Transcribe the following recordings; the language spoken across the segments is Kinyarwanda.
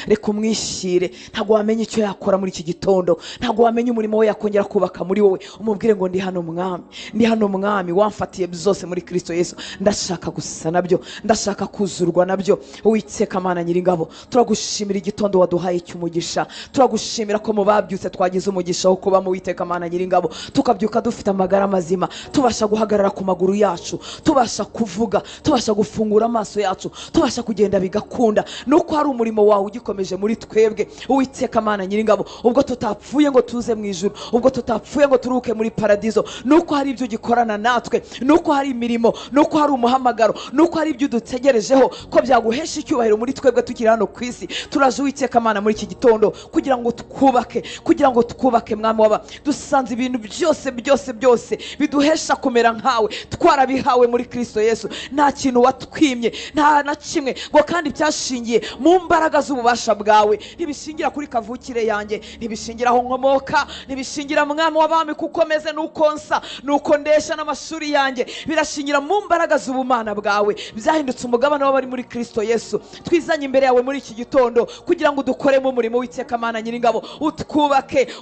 reka umwishyire. Ntabwo wamenye icyo yakora muri iki gitondo, ntabwo wamenye umurimo we yakongera kubaka muri wowe. Umubwire ngo ndi hano mwami, ndi hano mwami, wamfatiye byose muri Kristo Yesu, ndashaka gusa nabyo, ndashaka kuzurwa nabyo. Uwiteka Mana Nyiringabo, turagushimira igitondo waduhaye cy'umugisha, turagushimira ko mu babyutse twagize umugisha wo kuba mu Uwiteka Mana Nyiringabo, tukabyuka dufite amagara mazima, tubasha guhagarara ku maguru yacu, tubasha kuvuga, tubasha gufungura amaso yacu, tubasha kugenda bigakunda. Nuko hari umurimo wawe ugikomeje muri twebwe Uwiteka Mana Nyiringabo, ubwo tutapfuye ngo tuze mu ijuru, ubwo tutapfuye ngo turuke muri paradizo. Nuko hari ibyo ugikorana natwe, nuko hari imirimo, nuko hari umuhamagaro, nuko hari ibyo dutegerejeho ko byaguhesha icyubahiro muri twebwe tukiri hano ku isi. Turaje Uwiteka Mana muri iki gitondo kugira ngo twubake, kugira ngo twubake mwami waba. Dusanze ibintu byose biduhesha kumera nkawe twarabihawe muri Kristo Yesu. Nta kintu watwimye, nta na kimwe ngo kandi byashingiye mu mbaraga z'ububasha bwawe. Ntibishingira kuri kavukire yanjye, ntibishingira aho nkomoka, ntibishingira mwami w'abami kuko meze nuko nsa, nuko ndesha n'amashuri yanjye. Birashingira mu mbaraga z'ubumana bwawe byahindutse umugabane w'abari muri Kristo Yesu. Twizanye imbere yawe muri iki gitondo kugira ngo dukoremo umurimo w'Uwiteka Mana Nyiringabo.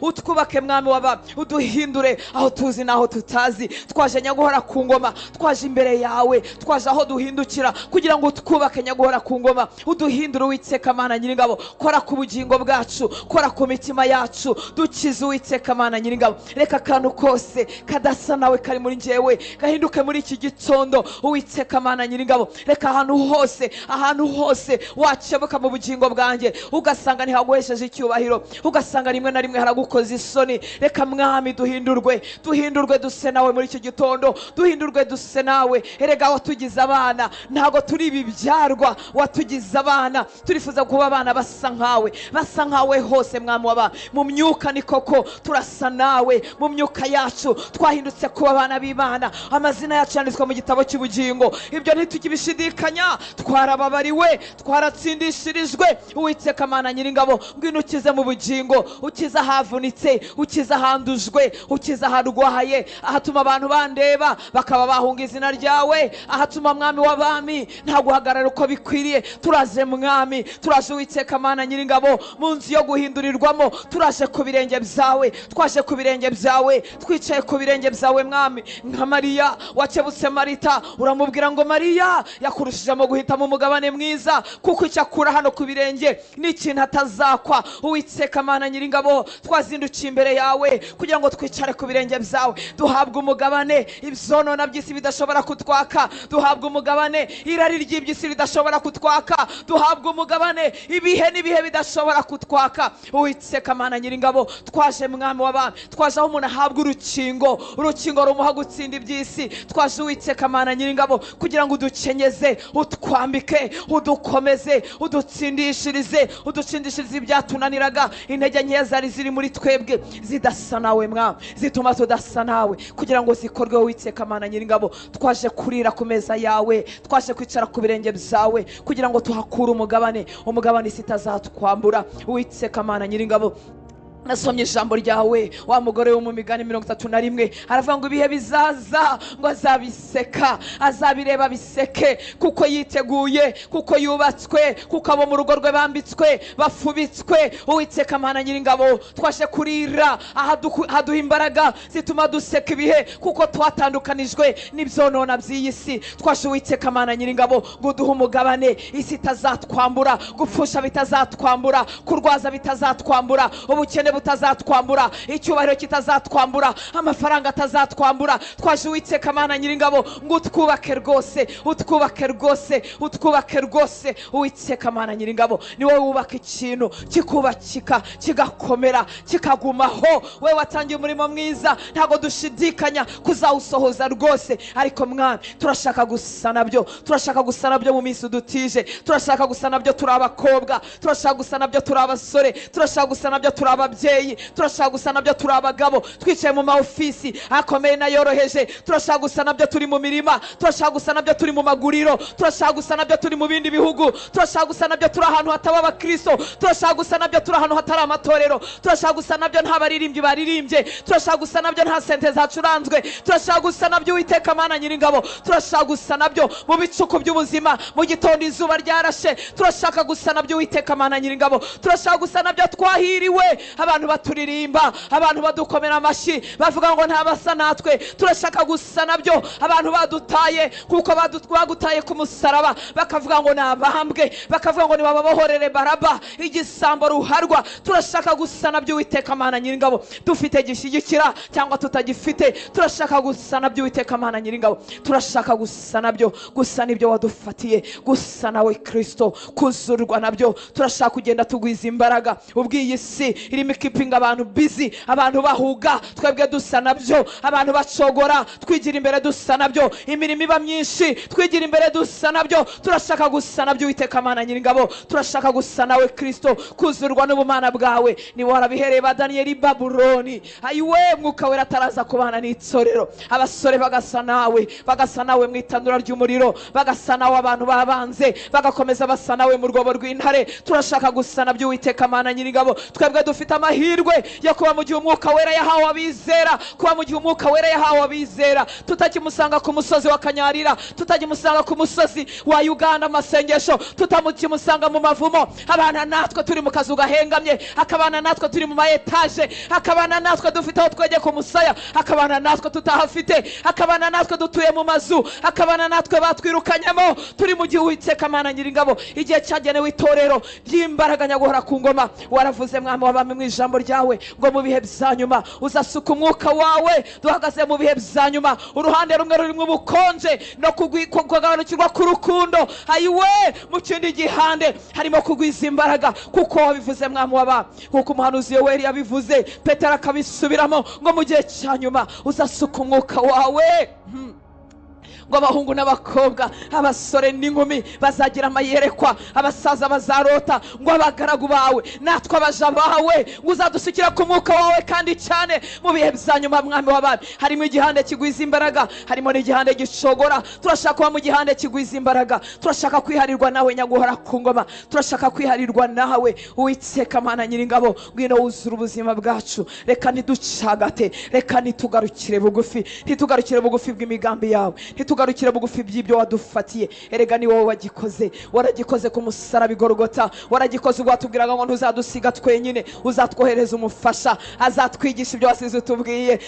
Utwubake mwami w'abami, uduhindure aho tuzi naho tutazi. Twaje nyaguhora ku ngoma, twaje imbere yawe, twaje aho duhindukira kugira ngo twubake nyaguhora ku ngoma. Uduhindure Uwiteka Mana Nyiringabo, kora ku bugingo bwacu, kora ku mitima yacu, dukize Uwiteka Mana Nyiringabo. Reka akantu kose kadasa nawe kari muri njyewe gahinduke muri iki gitondo Uwiteka Mana Nyiringabo. Reka ahantu hose wakebuka mu bugingo bwanjye ugasanga ntihaguhesheje icyubahiro, ugasanga rimwe na rimwe haragukoze isoni. Reka mwami duhindurwe duse nawe muri iki gitondo, duhindurwe duse nawe. Erega watugize abana, ntago turi ibibyarwa, watugize abana. Turifuza kuba abana basa nkawe hose mwami waba. Mu myuka ni koko turasa nawe, mu myuka yacu twahindutse kuba abana b'Imana. Amazina yacu yanditswe mu gitabo cy'ubugingo, ibyo ntitukibishidikanya. Twarababariwe, twaratsindishirijwe Uwiteka Mana Nyiringabo. Ngwino ukize mu bugingo, ukize ahavunitse, ukize ahandujwe, ukize aharwaye, ahatuma abantu bandeba bakaba bahunga izina ryawe, ahatuma mwami w'abami nta guhagarara uko bikwiriye. Turaje mwami, turaje Uwiteka Mana Nyiringabo mu nzu yo guhindurirwamo. Turaje ku birenge byawe, twaje ku birenge byawe, twicaye ku birenge byawe mwami. Nka Mariya wakebutse Marita, uramubwira ngo Mariya yakurushijemo guhitamo umugabane mwiza, kuko icyo akura hano ku birenge ni ikintu atazakwa. Uwiteka Mana Nyiringabo, twazindukiye imbere yawe kugira ngo twicare ku birenge byawe, duhabwe umugabane ibyonona by'isi bidashobora kutwaka, duhabwe umugabane irari ry'iby'isi ridashobora kutwaka, duhabwe umugabane ibihe n'ibihe bidashobora kutwaka. Uwiteka Mana Nyiringabo, twaje mwami w'abami, twaje aho umuntu ahabwa urukingo rumuha gutsinda iby'isi. Twaje Uwiteka Mana Nyiringabo kugira ngo udukenyeze, utwambike, udukomeze, udutsindishirize ibyatunaniraga. Intege nke zari ziri muri twebwe zidasa nawe mwami, zituma tudasa nawe, kugira ngo zikorwe Uwiteka Mana Nyiringabo. Twaje kurira ku meza yawe, twaje kwicara ku birenge byawe kugira ngo tuhakure umugabane isi itazatwambura Uwiteka Mana Nyiringabo. Nasomye ijambo ryawe, wa mugore wo mu Migani 31 aravuga ngo ibihe bizaza ngo azabiseka, azabireba biseke, kuko yiteguye, kuko yubatswe, kuko abo mu rugo rwe bambitswe, bafubitswe. Uwiteka Mana Nyiringabo, twashe kurira ahaduha imbaraga zituma duseka ibihe, kuko twatandukanijwe n'ibyonona by'iyi si. Twashe Uwiteka Mana Nyiringabo ngo duhe umugabane isi itazatwambura, gupfusha bitazatwambura, kurwaza bitazatwambura, ubukene butazatwambura, icyubahiro kitazatwambura, amafaranga atazatwambura. Twaje Uwiteka Mana Nyiringabo ngo utwubake rwose. Uwiteka Mana Nyiringabo, ni wowe wubaka ikintu kikubakika, kigakomera, kikagumaho. Wewe watangiye umurimo mwiza, ntago dushidikanya kuzawusohoza rwose. Ariko mwami, turashaka gusa nabyo mu minsi udutije. Turashaka gusa nabyo turi abakobwa, turashaka gusa nabyo turi abasore, turashaka gusa nabyo turi ababyeyi. ababyeyi, turashaka gusa nabyo turi abagabo twicaye mu maofisi akomeye n'ayoroheje, turashaka gusa nabyo turi mu mirima, turashaka gusa nabyo turi mu maguriro, turashaka gusa nabyo turi mu bindi bihugu, turashaka gusa nabyo turi ahantu hataba abakristo, turashaka gusa nabyo turi ahantu hatari amatorero, turashaka gusa nabyo nta baririmbyi baririmbye, turashaka gusa nabyo nta sente zacuranzwe, turashaka gusa nabyo Uwiteka Mana Nyiringabo, turashaka gusa nabyo mu bicuku by'ubuzima mu gitondo izuba ryarashe, turashaka gusa nabyo Uwiteka Mana Nyiringabo, turashaka gusa nabyo twahiriwe abantu baturirimba, abantu badukomera amashyi bavuga ngo ntabasa natwe, turashaka gusa nabyo abantu badutaye kuko bagutaye ku musaraba bakavuga ngo nabambwe, bakavuga ngo nibababohorere Baraba igisambo ruharwa, turashaka gusa nabyo Uwiteka Mana Nyiringabo, dufite gishyigikira cyangwa tutagifite, turashaka gusa nabyo Uwiteka Mana Nyiringabo, turashaka gusa nabyo, gusa nibyo wadufatiye, gusa nawe Kristo, kuzurwa nabyo, turashaka kugenda tugwiza imbaraga, ubwiye isi irimo ikipinga abantu busy, abantu bahuga, twebwe dusa nabyo, abantu bacogora twigira imbere dusa nabyo, imirimo iba myinshi twigira imbere dusa nabyo, turashaka gusa nabyo Uwiteka Mana Nyiringabo, turashaka gusa nawe Kristo, kuzurwa n'ubumana bwawe, ni warabihereye ba Danieli Babuloni, ayiwe Mwuka Wera ataraza kubana n'itorero, abasore bagasa nawe mu itanura ry'umuriro, bagasa nawe abantu babanze bagakomeza basa nawe mu rwobo rw'intare, turashaka gusa nabyo Uwiteka Mana Nyiringabo, twebwe dufite amahirwe yo kuba mu gihe Umwuka Wera yahawe abizera, kuba mu gihe Umwuka Wera yahawe abizera, tutakimusanga ku musozi wa Kanyarira, tutakimusanga ku musozi wa Uganda amasengesho, tutakimusanga mu mavumo, abana natwe turi mu kazu gahengamye, akabana natwe turi mu maetaje, akabana natwe dufite aho twegeye ku musaya, akabana natwe tutahafite, akabana natwe dutuye mu mazu, akabana natwe batwirukanyemo, turi mu gihe Uwiteka Mana Nyiringabo, igihe cyagenewe itorero ry'imbaraga nyaguhora ku ngoma. Waravuze Mwami w'abami mu ijambo ryawe ngo mu bihe bya nyuma uzasuka umwuka wawe, duhagaze mu bihe bya nyuma, uruhande rumwe rurimo ubukonje no kugabanukirwa k'urukundo, ayiwe mu kindi gihande harimo kugwiza imbaraga, kuko wabivuze Mwami w'abami, kuko umuhanuzi Yoweri yabivuze, Petero akabisubiramo ngo mu gihe cya nyuma uzasuka umwuka wawe, ngo abahungu n'abakobwa, abasore n'inkumi bazagira amayerekwa, abasaza bazarota, ngo abagaragu bawe natwe abaja bawe uzadusukira ku mwuka wawe kandi cyane mu bihe bya nyuma. Mwami w'abami, harimo igihande kigwiza imbaraga, harimo n'igihande gicogora, turashaka kuba mu gihande kigwiza imbaraga, turashaka kwiharirwa nawe nyaguhora ku ngoma, turashaka kwiharirwa nawe Uwiteka Mana Nyiringabo, ngwino wuzura ubuzima bwacu, reka ntiducagate, reka ntitugarukire bugufi, ntitugarukire bugufi bw'imigambi yawe, ntitugarukire bugufi by'ibyo wadufatiye. Erega ni wowe wagikoze, waragikoze ku musaraba Igorogota, waragikoze ubwo watubwiraga ngo ntuzadusiga twenyine, uzatwohereza umufasha, azatwigisha ibyo wasize utubwiye,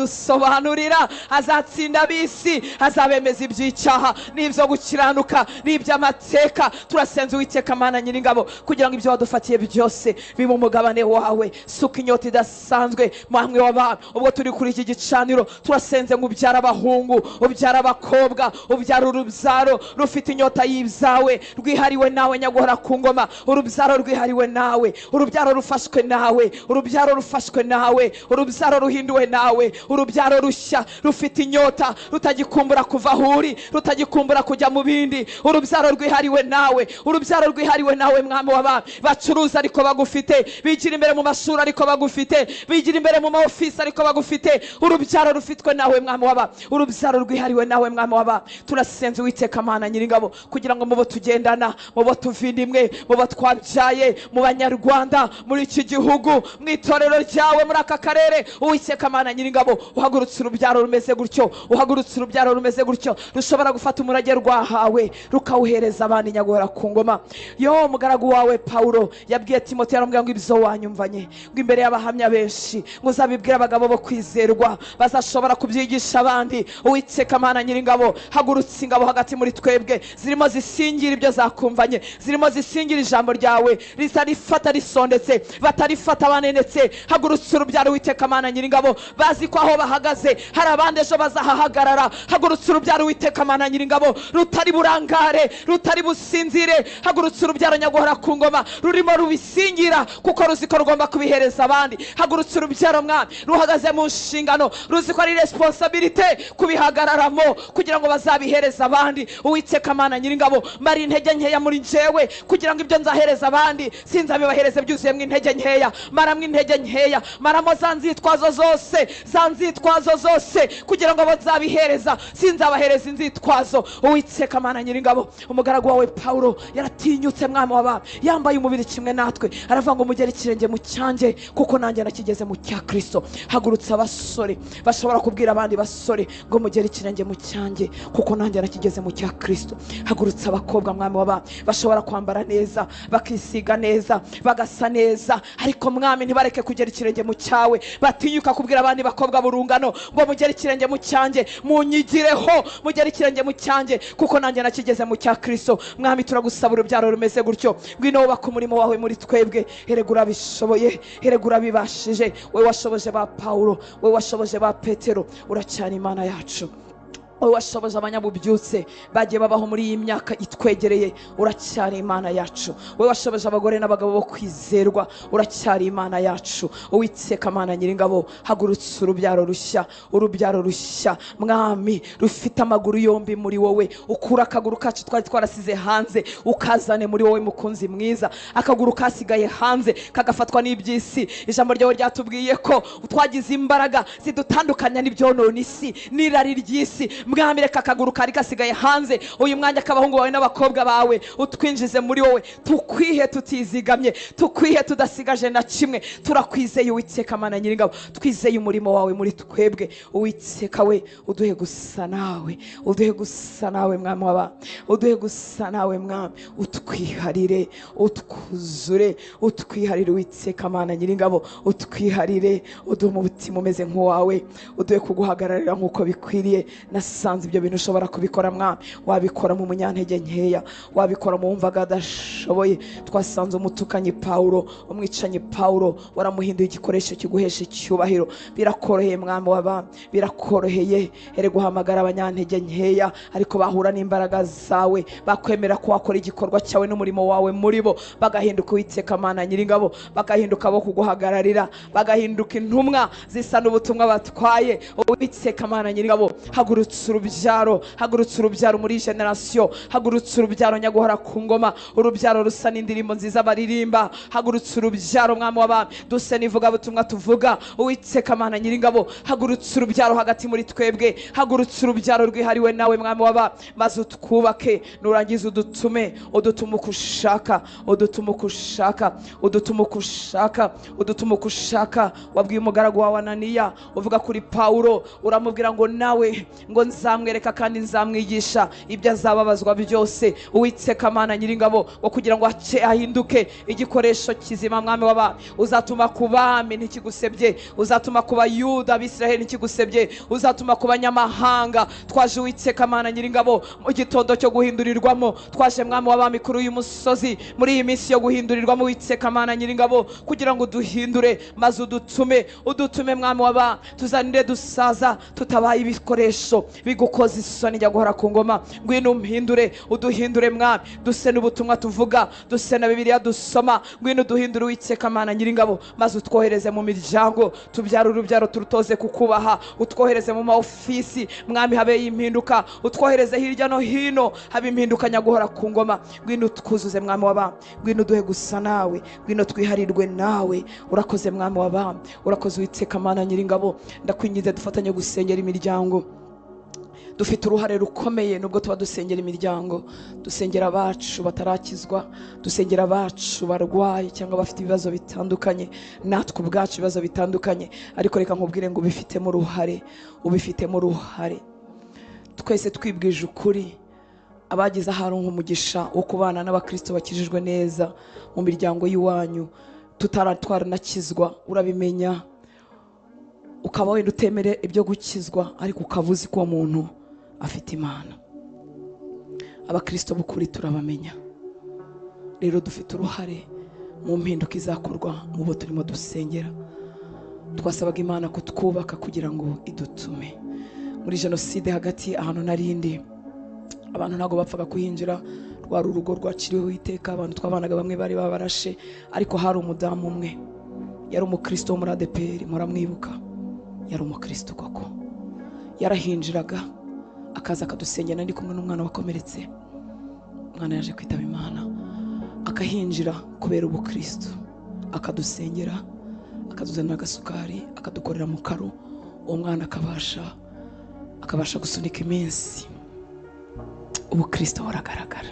azadusobanurira, azatsinda ab'isi, azabemeza iby'icyaha n'ibyo gukiranuka n'iby'amateka. Turasenze Uwiteka Mana Nyiringabo kugira ngo ibyo wadufatiye byose bibe umugabane wawe, suka inyota idasanzwe Mwami w'abami, ubwo turi kuri iki gicaniro turasenze ngo ubyara abahungu, ubyara abakobwa, ubyara urubyaro rufite inyota y'ibyawe, rwihariwe nawe nyaguhora ku ngoma, urubyaro rwihariwe nawe, urubyaro rufashwe nawe, urubyaro rufashwe nawe, urubyaro ruhinduwe nawe, urubyaro rushya rufite inyota, rutagikumbura kuva aho uri, rutagikumbura kujya mu bindi, urubyaro rwihariwe nawe, urubyaro rwihariwe nawe Mwami w'abami, bacuruza ariko bagufite, bigira imbere mu mashuri ariko bagufite, bigira imbere mu maofisi ariko bagufite, urubyaro rufitwe nawe Mwami w'abami, urubyaro rwihariwe nawe Mwami w'abami. Turasenze Uwiteka Mana Nyiringabo kugira ngo mu bo tugendana, mu bo tuvindimwe, mu bo twabyaye, mu banyarwanda, muri iki gihugu, mu itorero ryawe, muri aka karere, Uwiteka Mana Nyiringabo, uhagurutse urubyaro rumeze gutyo, uhagurutse urubyaro rumeze gutyo, rushobora gufata umurage rwahawe rukawuhereza abandi nyaguhora ku ngoma. Yo mugaragu wawe Paulo yabwiye Timoteyo, aramubwira ngo ibyo wanyumvanye, ngo imbere y'abahamya benshi ngo uzabibwire abagabo bo kwizerwa, bazashobora kubyigisha abandi. Uwiteka Mana Nyiringabo, hagurutse ingabo hagati muri twebwe, zirimo zisingira ibyo zakumvanye, zirimo zisingira ijambo ryawe, ritarifata risondetse, batarifata banenetse. Hagurutse urubyaro Uwiteka Mana Nyiringabo, bazi ko aho bahagaze hari abandi ejo bazahahagarara. Hagurutse urubyaro Uwiteka Mana Nyiringabo, rutari burangare, rutari businzire. Hagurutse urubyaro nyaguhora ku ngoma, rurimo rubisingira kuko ruzi ko rugomba kubihereza abandi. Hagurutse urubyaro Mwami, ruhagaze mu nshingano, ruzi ko ari responsibility kubihagararamo, kugira ngo bazabihereza abandi. Uwiteka Mana Nyiringabo, mari intege nkeya muri njyewe kugira ngo ibyo nzahereza abandi sinzabibahereze byuzuyemo intege nkeya. Maramwe intege nkeya, maramo za nzitwazo zose kugira ngo bazabihereza sinzabahereza inzitwazo. Uwiteka Mana Nyiringabo, umugaragu wawe Paulo yaratinyutse mwami w'abami, yambaye umubiri kimwe natwe, aravuga ngo mugere ikirenge mu cyanjye kuko nanjye nakigeze mu cya Kristo. Hagurutse abasore bashobora kubwira abandi basore ngo mugere ikirenge mu cyanjye kuko nanjye nakigeze mu cya Kristo. Hagurutse abakobwa mwami w'abami bashobora kwambara neza, bakisiga neza, bagasa neza, ariko mwami ntibareke kugera ikirenge mu cyawe. Batinyuka kubwira abandi bakobwa burungano ngo mugere ikirenge mu cyanjye, munyigireho, mugere ikirenge mu cyanjye kuko nanjye nakigeze mu cya Kristo. Mwami turagusaba urubyaro rumeze gutyo, ngwino wubaka umurimo wawe muri twebwe. Erega urabishoboye, erega urabibashije. Wowe washoboje ba Paulo, wowe washoboje ba Petero, uracyari Imana yacu. wowe washoboje abanyabubyutse bagiye babaho muri iyi myaka itwegereye, uracyari Imana yacu. wowe washoboje abagore n'abagabo bo kwizerwa, uracyari Imana yacu. Uwiteka Mana Nyiringabo, hagurutse urubyaro rushya, urubyaro rushya mwami rufite amaguru yombi muri wowe. Ukura akaguru kacu twari twarasize hanze, ukazane muri wowe mukunzi mwiza. Akaguru kasigaye hanze kagafatwa n'iby'isi. Ijambo ryawe ryatubwiye ko twagize imbaraga zidutandukanya n'ibyonona isi n'irari ry'isi. Mwami reka akaguru kari gasigaye hanze uyu mwanya k'abahungu bawe n'abakobwa bawe utwinjize muri wowe, tukwihe tutizigamye, tukwihe tudasigaje na kimwe. Turakwizeye Uwiteka Mana Nyiringabo, twizeye umurimo wawe muri twebwe. Uwiteka we uduhe gusa nawe, uduhe gusa nawe mwami w'aba, uduhe gusa nawe mwami, utwiharire, utwuzure, utwiharire Uwiteka Mana Nyiringabo, utwiharire, uduhe umutima umeze nk'uwawe, uduhe kuguhagararira nk'uko bikwiriye. Nasanze ibyo bintu ushobora kubikora mwami, wabikora mu munyantege nkeya, wabikora mu wumvaga adashoboye. Twasanze umutukanyi Paulo, umwicanyi Paulo, waramuhinduye igikoresho kiguhesha icyubahiro. Birakoroheye mwami w'abami, birakoroheye ere guhamagara abanyantege nkeya, ariko bahura n'imbaraga zawe, bakwemera ko wakora igikorwa cyawe n'umurimo wawe muri bo, bagahinduka Uwiteka Mana Nyiringabo, bagahinduka bo kuguhagararira, bagahinduka intumwa zisa n'ubutumwa batwaye. Uwiteka Mana Nyiringabo, hagurutse urubyaro, hagurutse urubyaro muri generation, hagurutse urubyaro nyaguhora ku ngoma, urubyaro rusa n'indirimbo nziza baririmba. Hagurutse urubyaro mwami w'abami, duse n'ivuga butumwa tuvuga. Uwiteka Mana Nyiringabo, hagurutse urubyaro hagati muri twebwe, hagurutse urubyaro rwihariwe nawe mwami w'abami, maze utwubake. Nurangiza udutume, udutume uko ushaka, udutume uko ushaka, udutume uko ushaka, udutume uko ushaka. Wabwiye umugaragu wawe Ananiya uvuga kuri Paulo, uramubwira ngo nawe ngo nzamwereka kandi nzamwigisha ibyo azababazwa byose. Uwiteka Mana Nyiringabo, ngo kugira ngo ahinduke igikoresho kizima mwami w'abami, uzatuma ku bami ntikigusebye, uzatuma ku bayuda Abisiraheli ntikigusebye, uzatuma ku banyamahanga. Twaje Uwiteka Mana Nyiringabo mu gitondo cyo guhindurirwamo, twaje mwami w'abami kuri uyu musozi muri iyi minsi yo guhindurirwamo Uwiteka Mana Nyiringabo, kugira ngo duhindure maze udutume, udutume mwami w'abami, tuzanire dusaza tutabaye ibikoresho bigukoza isoni njya guhora ku ngoma. Ngwino umpindure, uduhindure mwami, duse n'ubutumwa tuvuga, duse na Bibiliya dusoma. Ngwino uduhindure Uwiteka Mana Nyiringabo, maze utwohereze mu miryango, tubyara urubyaro turutoze kukubaha. Utwohereze mu maofisi mwami, habe impinduka. Utwohereze hirya no hino, habe impinduka nyaguhora ku ngoma. Ngwino twuzuze mwami w'abami, ngwino duhe gusa nawe, ngwino twiharirwe nawe. Urakoze mwami w'abami, urakoze Uwiteka Mana Nyiringabo. Ndakwinginze dufatanye gusengera imiryango. Dufite uruhare rukomeye nubwo tuba dusengera imiryango, dusengera abacu batarakizwa, dusengera abacu barwaye cyangwa bafite ibibazo bitandukanye, natwe ubwacu ibibazo bitandukanye. Ariko reka nkubwire ngo ubifitemo uruhare, ubifitemo uruhare. Twese twibwije ukuri, abagize ahantu nk'umugisha wo kubana n'abakristo bakijijwe neza mu miryango y'iwanyu, tutaranakizwa urabimenya, ukaba wenda utemere ibyo gukizwa, ariko ukaba uzi ko uwo muntu afite Imana. Abakristo b'ukuri turabamenya. Rero dufite uruhare mu mpinduka izakorwa mu bo turimo dusengera. Twasabaga Imana kutwubaka kugira ngo idutume. Muri jenoside hagati ahantu narindi, abantu ntago bapfaga kuhinjira, rwari urugo rwaciriweho iteka, abantu twabanaga bamwe bari babarashe, ariko hari umudamu umwe yari umukristo wo muri ADPR, muramwibuka, yari umukristo koko. Yarahinjiraga akaza akadusengera ndi kumwe n'umwana wakomeretse. Umwana yaje kwitaba Imana, akahinjira kubera ubukristo, akadusengera, akaduzanira agasukari, akadukorera mu karo. Uwo mwana akabasha gusunika iminsi. Ubukristo buragaragara.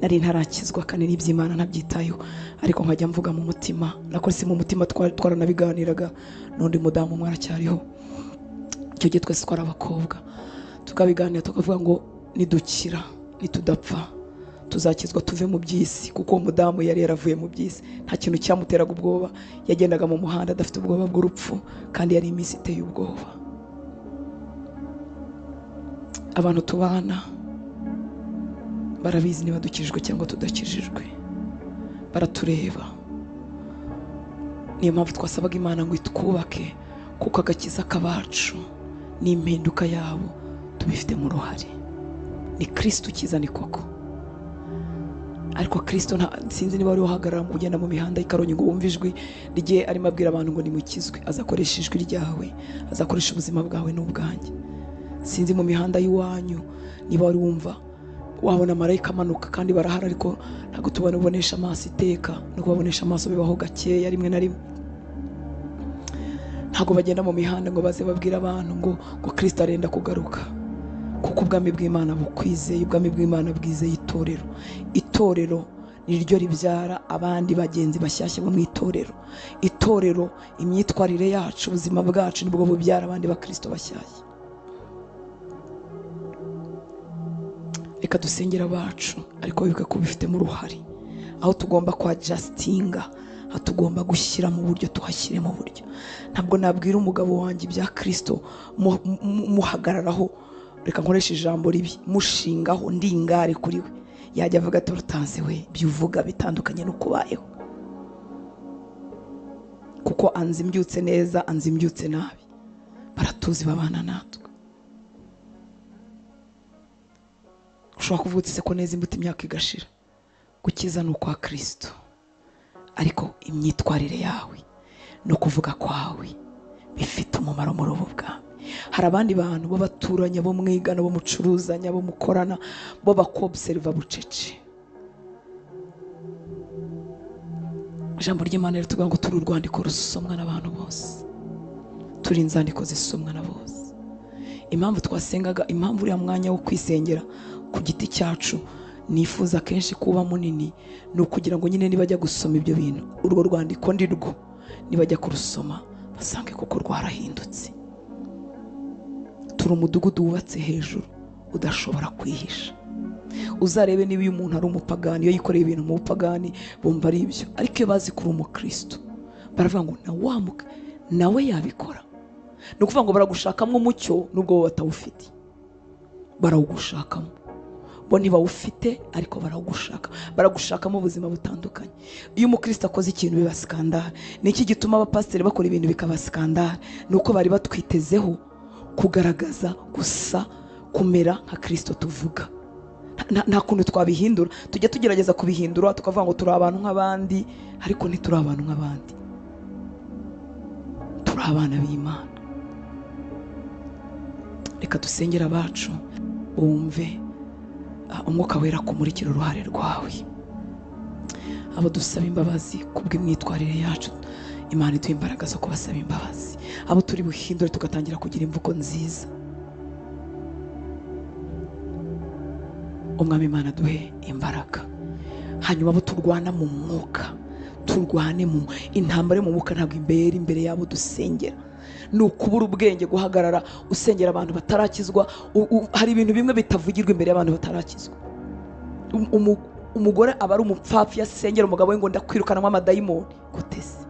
Nari ntarakizwa kandi n'iby'Imana ntabyitayeho, ariko nkajya mvuga mu mutima, nako si mu mutima, twaranabiganiraga n'undi mudamu umwe aracyariho. Icyo gihe twese twari abakobwa, tukabiganira tukavuga ngo nidukira nitudapfa tuzakizwa tuve mu by'isi, kuko uwo mudamu yari yaravuye mu by'isi, nta kintu cyamuteraga ubwoba, yagendaga mu muhanda adafite ubwoba bw'urupfu, kandi yari iminsi iteye ubwoba. Abantu tubana barabizi niba dukijijwe cyangwa tudakijijwe, baratureba. Niyo mpamvu twasabaga Imana ngo itwubake, kuko agakiza kabacu n'impinduka yabo tubifite mu ruhare. Ni Kristo ukiza ni koko, ariko Kristo sinzi niba wari uhagarara mu kugenda mu mihanda ikaronye ngo wumve ijwi rye arimo abwira abantu ngo nimukizwe. Azakoresha ijwi ryawe, azakoresha ubuzima bwawe n'ubwanjye. Sinzi mu mihanda y'iwanyu niba wari wumva wabona marayika amanuka, kandi barahari, ariko ntabwo tubonesha amaso iteka, no kubabonesha amaso bibaho gakeya rimwe na rimwe. Ntabwo bagenda mu mihanda ngo baze babwira abantu ngo Kristo arenda kugaruka, kuko ubwami bw'Imana bukwizeye, ubwami bw'Imana bwizeye itorero. Itorero ni ryo ribyara abandi bagenzi bashyashya bo mu itorero. Itorero, imyitwarire yacu, ubuzima bwacu nibwo bubyara abandi bakristo bashyashya. Reka dusengera abacu, ariko bibuke ko bifitemo uruhare. Aho tugomba kwa justinga, aho tugomba gushyira mu buryo, tuhashyire mu buryo. Ntabwo nabwira umugabo wanjye ibya Kristo muhagararaho, reka nkoresha ijambo ribi, mushingaho ndingare kuri we. Yajya avuga ati urutanze we, byuvuga bitandukanye no kubayeho, kuko anzi mbyutse neza, anzi mbyutse nabi. Baratuzi babana natwe. Ushobora kuvuga se ko neza imbuto imyaka igashira. Gukiza ni ukwa Kristo, ariko imyitwarire yawe no kuvuga kwawe bifite umumaro muri ubu bwami. Hari abandi bantu b'abaturanye, bo mwigana, bo mucuruzanya, bo mukorana, bo bakobserva bucece. Ijambo ry'Imana ritubwira ngo turi urwandiko rusomwa n'abantu bose, turi inzandiko zisomwa na bose. Impamvu twasengaga, impamvu uriya mwanya wo kwisengera ku giti cyacu nifuza kenshi kuba munini, ni ukugira ngo nyine nibajya gusoma ibyo bintu, urwo rwandiko ndirwo, nibajya kurusoma basange kuko rwarahindutse. Turi umudugudu wubatse hejuru udashobora kwihisha. Uzarebe niba uyu muntu ari umupagani, iyo yikoreye ibintu mu bupagani bumva ari ibyo, ariko iyo bazi kuri umukristo baravuga ngo nawe yabikora. Ni ukuvuga ngo baragushakamo umucyo nubwo wowe batawufite, barawugushakamo. Bo ntibawufite ariko baragushakamo ubuzima butandukanye. Iyo umukristo akoze ikintu biba skandale. Niki gituma abapasiteri bakora ibintu bikaba skandale? Nuko bari batwitezeho kugaragaza gusa kumera nka Kristo tuvuga. Nta kuntu twabihindura. Tujya tugerageza kubihindura tukavuga ngo turi abantu nk'abandi, ariko ntituri abantu nk'abandi. Turi abana b'Imana. Reka dusengera abacu, bumve umwuka wera kumurikira uruhare rwawe. Abo dusaba imbabazi kubw'imyitwarire yacu, Imana iduha imbaraga zo kubasaba imbabazi. Abo turi buhindure tugatangira kugira imvugo nziza, Umwami Imana duhe imbaraga. Hanyuma abo turwana mu mwuka, turwane mu intambara yo mu mwuka, ntabwo imbere yabo dusengera. Ni ukubura ubwenge guhagarara usengera abantu batarakizwa. Hari ibintu bimwe bitavugirwa imbere y'abantu batarakizwa. Umugore aba ari umupfapfa yasengera umugabo we ngo ndakwirukanamo amadayimoni. Gutese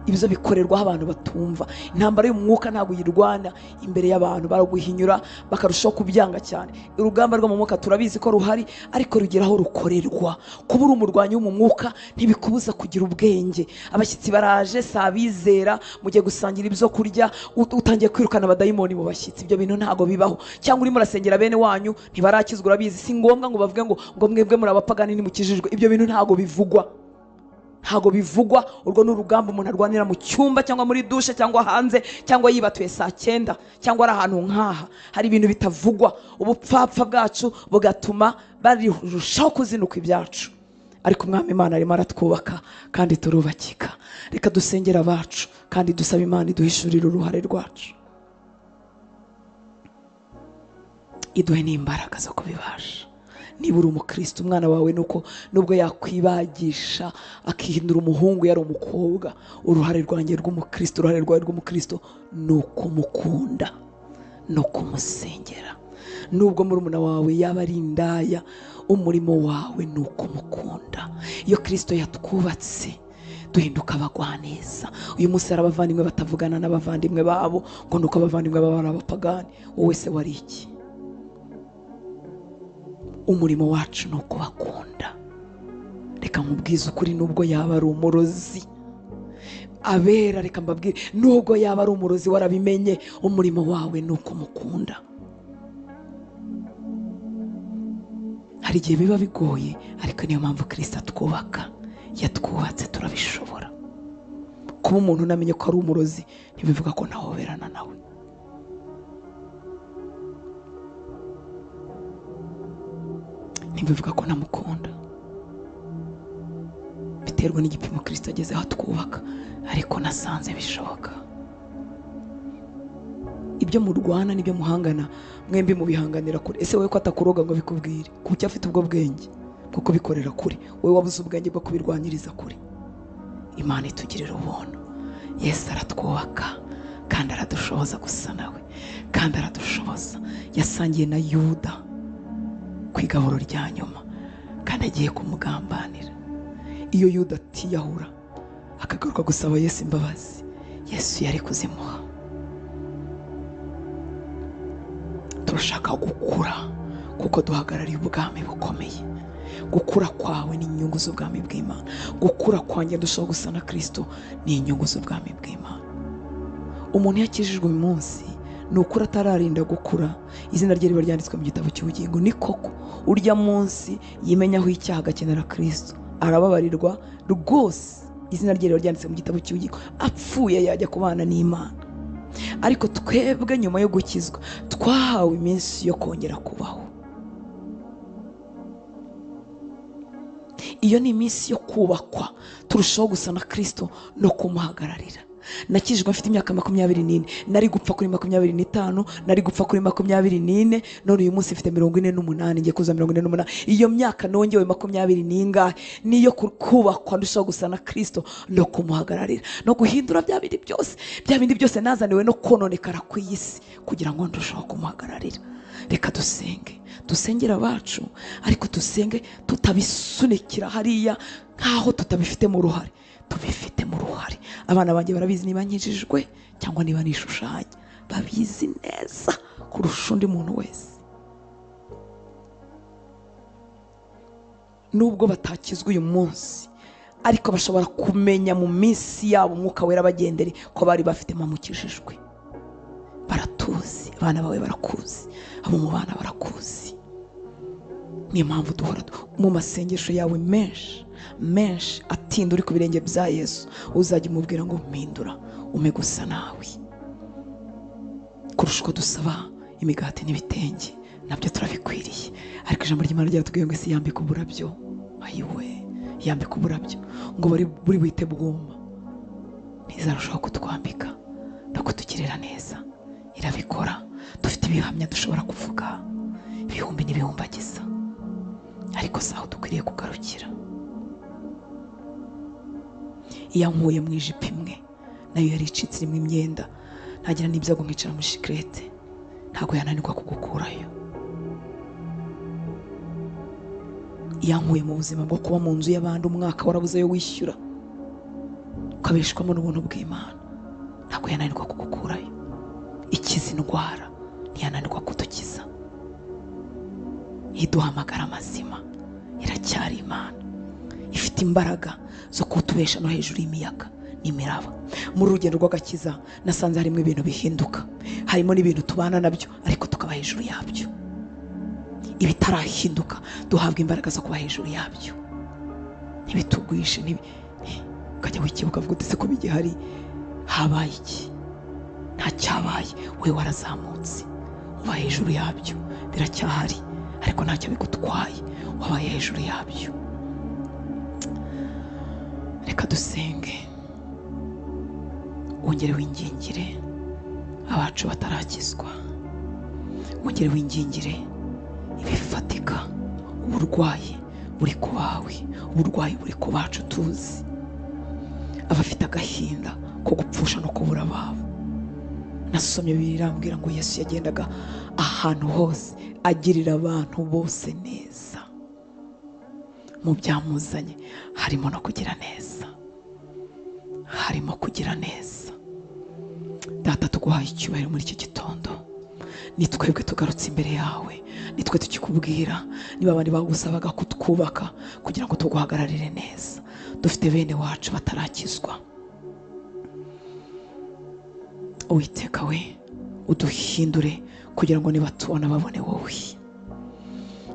ibyo bikorerwaho abantu batumva. Intambara y'umwuka ntabwo yirwana imbere y'abantu, baraguhinyura bakarushaho kubyanga cyane. Urugamba rwo mu mwuka turabizi ko ruhari, ariko rugeraho rukorerwa. Kubura umurwanyi wo mu mwuka ntibikubuza kugira ubwenge. Abashyitsi baraje, sabizera, mugiye gusangira ibyo kurya, utangiye kwirukana abadayimoni mu bashyitsi. Ibyo bintu ntago bibaho. Cyangwa urimo urasengera bene wanyu ntibarakizwa, urabizi, si ngombwa ngo bavuge ngo mwebwe muri abapagani nimukijijwe. Ibyo bintu ntago bivugwa. ntago bivugwa. Urwo ni urugamba umuntu arwanira mu cyumba cyangwa muri dushe cyangwa hanze cyangwa yibatuye saa 9 cyangwa ari ahantu nk'aha. Hari ibintu bitavugwa, ubupfapfa bwacu bugatuma barushaho kuzinuka ibyacu. Ariko umwami Imana arimo aratwubaka kandi turubakika. Reka dusengera abacu kandi dusaba Imana iduhishurire uruhare rwacu, iduhe n'imbaraga zo kubibasha. Niba uri umukristo, umwana wawe nuko nubwo yakwibagisha akihindura umuhungu yari umukobwa, uruhare rwanjye rw'umukristo, uruhare rwawe rw'umukristo ni ukumukunda no kumusengera. Nubwo murumuna wawe yaba ari indaya, umurimo wawe ni ukumukunda. Iyo Kristo yatwubatse duhinduka abagwaneza. Uyu munsi hari abavandimwe batavugana n'abavandimwe babo ngo nuko abavandimwe baba ari abapagani. Wowe se wari iki? Umurimo wacu ni ukubakunda. Reka nkubwize ukuri, nubwo yaba ari umurozi, abera reka mbabwire, nubwo yaba ari umurozi warabimenye, umurimo wawe ni ukumukunda. Hari igihe biba bigoye, ariko niyo mpamvu Kristo atwubaka. Yatwubatse turabishobora. Kuba umuntu unamenye ko ari umurozi ntibivuga ko ntahoberana nawe. Ntibivuga ko namukunda. Biterwa n'igipimo Kristo agezeho atwubaka, ariko nasanze bishoboka. Ibyo murwana n'ibyo muhangana mwembi mubihanganira kuri. Ese wowe ko atakuroga ngo bikubwire? Kuki afite ubwo bwenge bwo kubikorera kuri? Wowe wabuze ubwenge bwo kubirwanyiriza kuri. Imana itugirira ubuntu. Yesu aratwubaka kandi aradushoboza gusa nawe, kandi aradushoboza. Yasangiye na Yuda ku igaburo rya nyuma kandi agiye kumugambanira. Iyo Yuda atiyahura akagaruka gusaba Yesu imbabazi, Yesu yari kuzimuha. Turashaka gukura kuko duhagarariye ubwami bukomeye. Gukura kwawe ni inyungu z'ubwami bw'Imana. Gukura kwanjye dushobora gusa na Kristo ni inyungu z'ubwami bw'Imana. Umuntu yakijijwe uyu munsi ni ukuri atararinda gukura, izina rye riba ryanditswe mu gitabo cy'ubugingo. Ni koko urya munsi yimenyaho icyaha agakenera Kristo, arababarirwa rwose, izina rye riba ryanditswe mu gitabo cy'ubugingo. Apfuye yajya kubana n'Imana. Ariko twebwe nyuma yo gukizwa twahawe iminsi yo kongera kubaho. Iyo ni iminsi yo kubakwa, turushaho gusa na Kristo no kumuhagararira. Nakijijwe mfite imyaka 24, nari gupfa kuri 25, nari gupfa kuri 24, none uyu munsi mfite 48, ngiye kuza 48. Iyo myaka nongewe 20 n'ingahe niyo kubakwa ndushaho gusa na Kristo no kumuhagararira, no guhindura bya bindi byose nazaniwe no kononekara ku isi kugira ngo ndushaho kumuhagararira. Reka dusengera abacu, ariko dusenge tutabisunikira hariya nkaho tutabifite mu ruhare. Tubifite mu ruhare. Abana banjye barabizi niba nkijijwe cyangwa niba nishushanya, babizi neza kurusha undi muntu wese. Nubwo batakizwe uyu munsi, ariko bashobora kumenya mu minsi yabo umwuka wera bagendere ko bari bafite mamukijijwe. Baratuzi, abana bawe barakuzi, abo mu bana barakuzi. Niyo mpamvu duhora mu masengesho yawe menshi atinda uri ku birenge bya Yesu, uzajya umubwira ngo mpindura ume gusa nawe. Kurusha uko dusaba imigati n'ibitenge, nabyo turabikwiriye, ariko ijambo ry'Imana ryatubwiye ngo isi yambika uburabyo. Ayiwe, yambika uburabyo ngo buri buhite bwuma. Ntizarushaho kutwambika no kutugirira neza. Irabikora. Dufite ibihamya dushobora kuvuga ibihumbi n'ibihumbagiza, ariko saho dukwiriye kugarukira. Iyo nkuye mu ijipo imwe nayo yari icitse irimo imyenda, ntagira n'ibyago nkicara muri shikrete, ntabwo yananirwa kugukurayo. Iyo nkuye mu buzima bwo kuba mu nzu y'abandi umwaka warabuze yo wishyura ukabeshwamo n'ubuntu bw'Imana, ntabwo yananirwa kugukurayo. Ikiza indwara ntiyananirwa kudukiza. Iduhamagara amazima, iracyari Imana, ifite imbaraga zo kutubesha no hejuru y'imiyaga n'imiraba. Muri urugendo rw'agakiza nasanze harimo ibintu bihinduka, harimo n'ibintu tubana nabyo ariko tukaba hejuru yabyo. Ibitarahinduka duhabwa imbaraga zo kuba hejuru yabyo. Ntibitugwishe, ukajya wikibuka uvuga uti se ko bigihari habaye iki? nta cyabaye, we warazamutse uba hejuru yabyo, biracyahari ariko ntacyo bigutwaye, wabaye hejuru yabyo. Reka dusenge. Wongere wingingire abacu batarakizwa, wongere wingingire ibifatika, uburwayi buri ku bawe, uburwayi buri ku bacu tuzi, abafite agahinda ko gupfusha no kubura ababo. Nasomye birambwira ngo Yesu yagendaga ahantu hose agirira abantu bose neza. Mu byamuzanye harimo no kugira neza, harimo kugira neza. Data, tuguhaye icyubahiro muri iki gitondo. Ni twebwe tugarutse imbere yawe, ni twe tukikubwira. Niba abandi bagusabaga kutwubaka kugira ngo tuguhagararire neza, dufite bene wacu batarakizwa. Uwiteka we, uduhindure kugira ngo nibatubona babone wowe.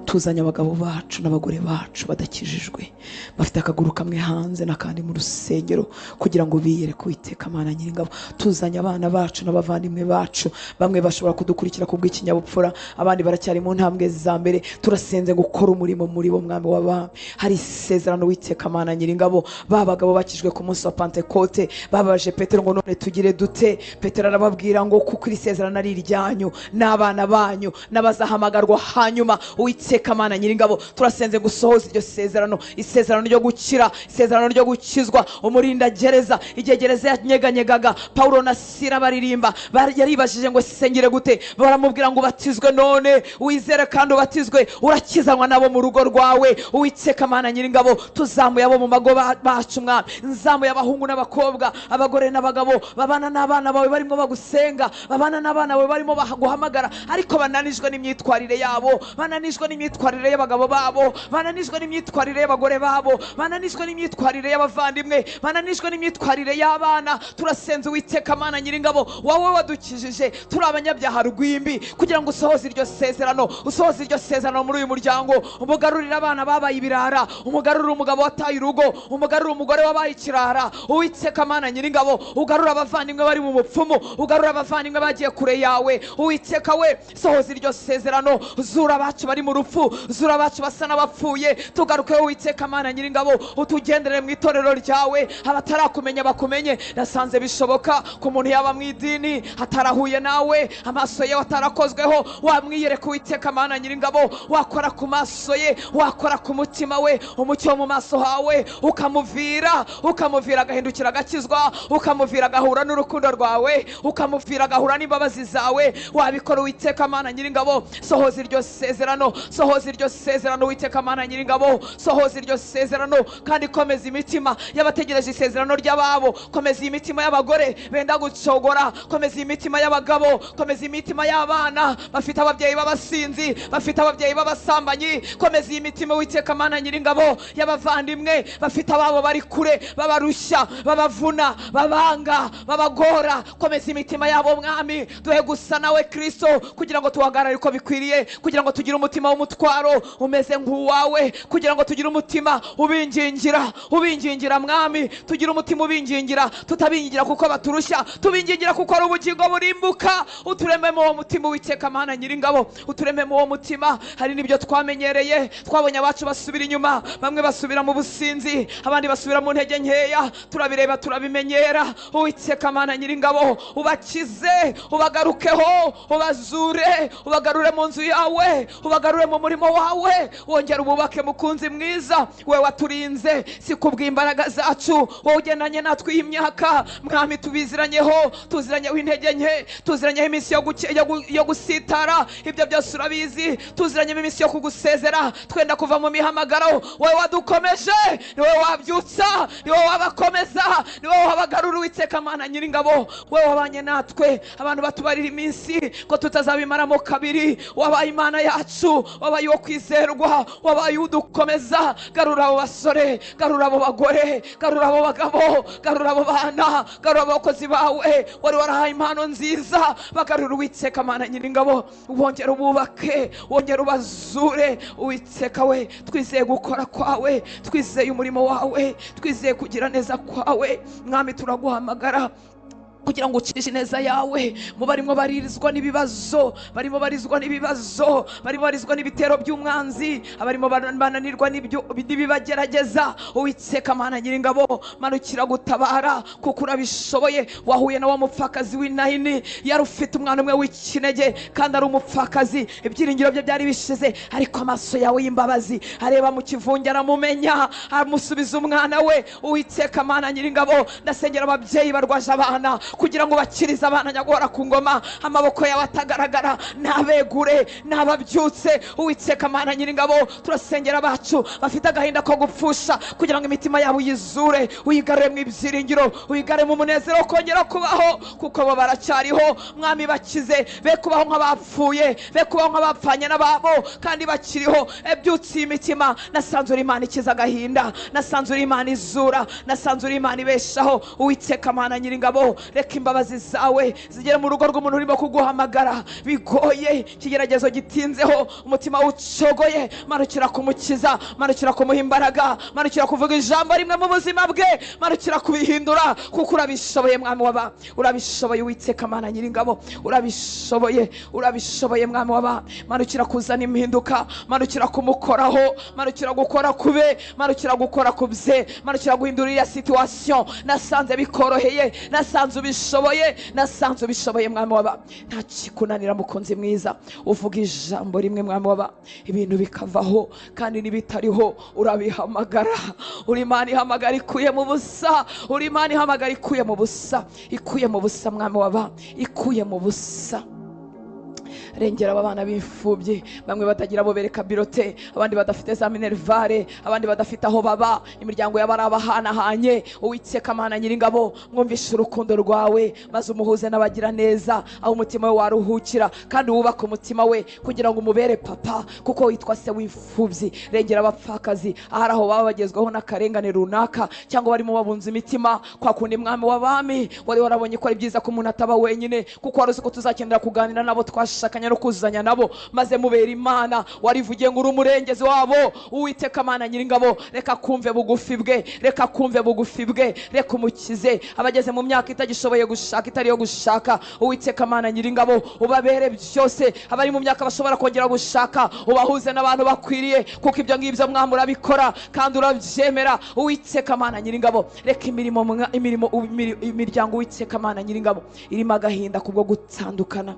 Tuzanye abagabo bacu n'abagore bacu badakijijwe, bafite akaguru kamwe hanze n'akandi mu rusengero, kugira ngo biyere Uwiteka Mana Nyiringabo. Tuzanye abana bacu n'abavandimwe bacu, bamwe bashobora kudukurikira kubw'ikinyabupfura, abandi baracyari mu ntambwe za mbere. Turasenze gukora umurimo muri bo, Mwami w'abami. Hari isezerano Uwiteka Mana Nyiringabo, ba bagabo bakijwe ku munsi wa Pentekote babaje Petero ngo none tugire dute? Petero arababwira ngo kuko iri sezerano ari iryanyu n'abana banyu n'abazahamagarwa hanyuma. Uwiteka Mana Nyiringabo, turasenze gusohoza iryo sezerano, isezerano ryo gukira, isezerano ryo gukizwa. Umurinda gereza, igihe gereza yanyeganyegaga, Paulo na Sila baririmba, yaribajije ngo sengire gute? Baramubwira ngo ubatizwe none, wizere kandi ubatizwe, urakizanwa nabo mu rugo rwawe. Uwiteka Mana Nyiringabo, tuzamuye abo mu mago bacu Mwami, nzamuye abahungu n'abakobwa, abagore n'abagabo babana n'abana bawe barimo bagusenga, babana n'abana bawe barimo baguhamagara, ariko bananijwe n'imyitwarire yabo, bananijwe n'imyitwarire y'abagabo babo, bananijwe n'imyitwarire y'abagore babo, bananijwe n'imyitwarire y'abavandimwe, bananijwe n'imyitwarire y'abana. Turasenze Uwiteka Mana Nyiringabo, wowe wadukijije turi abanyabyaha rwimbi, kugira ngo usohoze iryo sezerano, usohoze iryo sezerano muri uyu muryango. Umugarurire abana babaye ibirara, umugarurire umugabo wataye urugo, umugarurire umugore wabaye ikirara. Uwiteka Mana Nyiringabo, ugarura abavandimwe bari mu mupfumu, ugarura abavandimwe bagiye kure yawe. Uwiteka we, sohoza iryo sezerano, zura abacu bari mu rupfu, zura abacu basa n'abapfuye. Tugaruke Uwiteka Mana Nyiringabo, utugendere mu itorero ryawe, abatarakumenya bakumenye. Nasanze bishoboka ko umuntu yaba mu idini atarahuye nawe, amaso ye atarakozweho, wamwiyereka Uwiteka Mana Nyiringabo, wakora ku maso ye, wakora ku mutima we, umucyo mu maso hawe ukamuvira, ukamuvira agahindukira agakizwa, ukamuvira agahura n'urukundo rwawe, ukamuvira agahura n'imbabazi zawe. Wabikora Uwiteka Mana Nyiringabo, sohoza iryo sezerano, sohoza iryo sezerano Uwiteka Mana Nyiringabo, sohoza iryo sezerano, kandi komeza imitima y'abategereje isezerano ry'ababo, komeza imitima y'abagore benda gucogora, komeza imitima y'abagabo, komeza imitima y'abana bafite ababyeyi b'abasinzi, bafite ababyeyi b'abasambanyi, komeza imitima Uwiteka Mana Nyiringabo y'abavandimwe bafite ababo bari kure, babarushya, babavuna, babanga, babagora. Komeza imitima yabo Mwami, duhe gusa nawe Kristo, kugira ngo tuhagarare uko bikwiriye, kugira ngo tugire umutima w'umutwaro umeze nk'uwawe, kugira ngo tugire umutima ubingingira, ubingingira Mwami, tugire umutima ubingingira, tutabingingira kuko baturushya, tubingingira kuko ari ubugingo burimbuka. Uturememo uwo mutima Uwiteka Mana Nyiringabo, uturememo uwo mutima. Hari n'ibyo twamenyereye, twabonye abacu basubira inyuma, bamwe basubira mu businzi, abandi basubira mu ntege nkeya, turabireba turabimenyera. Uwiteka Mana Nyiringabo, ubakize, ubagarukeho, ubazure, ubagarure mu nzu yawe, ubagarure mu murimo wawe, wongera ububake mukunzi mwiza. We waturinze si kubw'imbaraga zacu, wowe ugendanye natwe iyi myaka Mwami, tubiziranyeho, tuziranyeho intege nke, tuziranyeho iminsi yo gusitara, ibyo byose urabizi, tuziranyeho iminsi yo kugusezera twenda kuva mu mihamagaro. Wowe wadukomeje, ni wowe wabyutsa, ni wowe wabakomeza, ni wowe wabagarura Uwiteka Mana Nyiringabo. Wowe wabanye natwe, abantu batubarira iminsi ko tutazabimaramo kabiri. Wabaye Imana yacu, wabaye wabaye uwo kwizerwa, wabaye udukomeza. Garura abo basore, garura abo bagore, garura abo bagabo, garura abo bana, garura abakozi bawe wari warahaye impano nziza. Bagarura Uwiteka Mana Nyiringabo, wongere ububake, wongere ubazure. Uwiteka we, twizeye gukora kwawe, twizeye umurimo wawe, twizeye kugira neza kwawe. Mwami turaguhamagara kugira ngo ucishe neza yawe mu barimo baririzwa n'ibibazo, barimo barizwa n'ibibazo, barimo barizwa n'ibitero by'umwanzi, abarimo bananirwa n'ibibagerageza. Uwiteka Mana Nyiringabo, manukira gutabara kuko urabishoboye. Wahuye na wa mupfakazi w'Inayini, yari ufite umwana umwe w'ikinege kandi ari umupfakazi, ibyiringiro bye byari bishize, ariko amaso yawe y'imbabazi areba mu kivunge, aramumenya, amusubiza umwana we. Uwiteka Mana Nyiringabo, ndasengera ababyeyi barwaje abana kugira ngo bakirize abana nyagora ku ngoma, amaboko yawe atagaragara nabegure, nababyutse. Uwiteka Mana Nyiringabo, turasengera abacu bafite agahinda ko gupfusha kugira ngo imitima yabo uyizure, uyigarure mu ibyiringiro, uyigarure mu munezero wo kongera kubaho, kuko bo baracyariho. Mwami bakize, be kubaho nk'abapfuye, be kubaho nk'abapfanye n'ababo kandi bakiriho. Ebyutse iyi mitima, nasanze uri Imana ikiza agahinda, nasanze uri Imana izura, nasanze uri Imana ibeshaho. Uwiteka Mana Nyiringabo, reka imbabazi zawe zigere mu rugo rw'umuntu urimo kuguhamagara bigoye, ikigeragezo gitinzeho, umutima ucogoye. Manukira kumukiza, manukira kumuha imbaraga, manukira kuvuga ijambo rimwe mu buzima bwe, manukira kubihindura kuko urabishoboye. Mwami waba urabishoboye. Uwiteka Mana Nyiringabo, urabishoboye, urabishoboye Mwami waba. Manukira kuzana impinduka, manukira kumukoraho, manukira gukora kube, manukira gukora kubye, manukira guhindura iriya situation. Nasanze bikoroheye, nasanze ubishoboye, nasanze ubishoboye Mwami waba. Nta kikunanira mukunzi mwiza, uvuga ijambo rimwe Mwami waba, ibintu bikavaho, kandi n'ibitariho urabihamagara. Uri Imana ihamagara ikuye mu busa, uri Imana ihamagara ikuye mu busa, ikuye mu busa Mwami waba, ikuye mu busa. Rengera abana b'imfubyi, bamwe batagira abo bereka birote, abandi badafite za minervare, abandi badafite aho baba, imiryango y'abarabahanahanye. Uwiteka Mana Nyiringabo, mwumvishe urukundo rwawe, maze umuhuze n'abagira neza, aho umutima we waruhukira, kandi wubaka umutima we kugira ngo umubere papa, kuko witwa se w'imfubyi. Rengera abapfakazi, ahari aho baba bagezweho n'akarengane runaka, cyangwa barimo babunza imitima, kwa kundi Mwami w'abami wari warabonye ko ari byiza ko umuntu ataba wenyine, kuko wari uzi ko tuzakenera kuganira nabo twashakanye no kuzanya nabo, maze mubera Imana. Warivugiye ngo uri umurengezi wabo. Uwiteka Mana Nyiringabo, reka kumve bugufi bwe, reka kumve bugufi bwe, reka umukize. Abageze mu myaka itagishoboye gushaka, itariyo gushaka, Uwiteka Mana Nyiringabo, ubabere byose. Abari mu myaka bashobora kongera gushaka, ubahuze n'abantu bakwiriye, kuko ibyo ngibyo Mwami urabikora kandi urabyemera. Uwiteka Mana Nyiringabo, reka imiryango Uwiteka Mana Nyiringabo irimo agahinda kubwo gutandukana.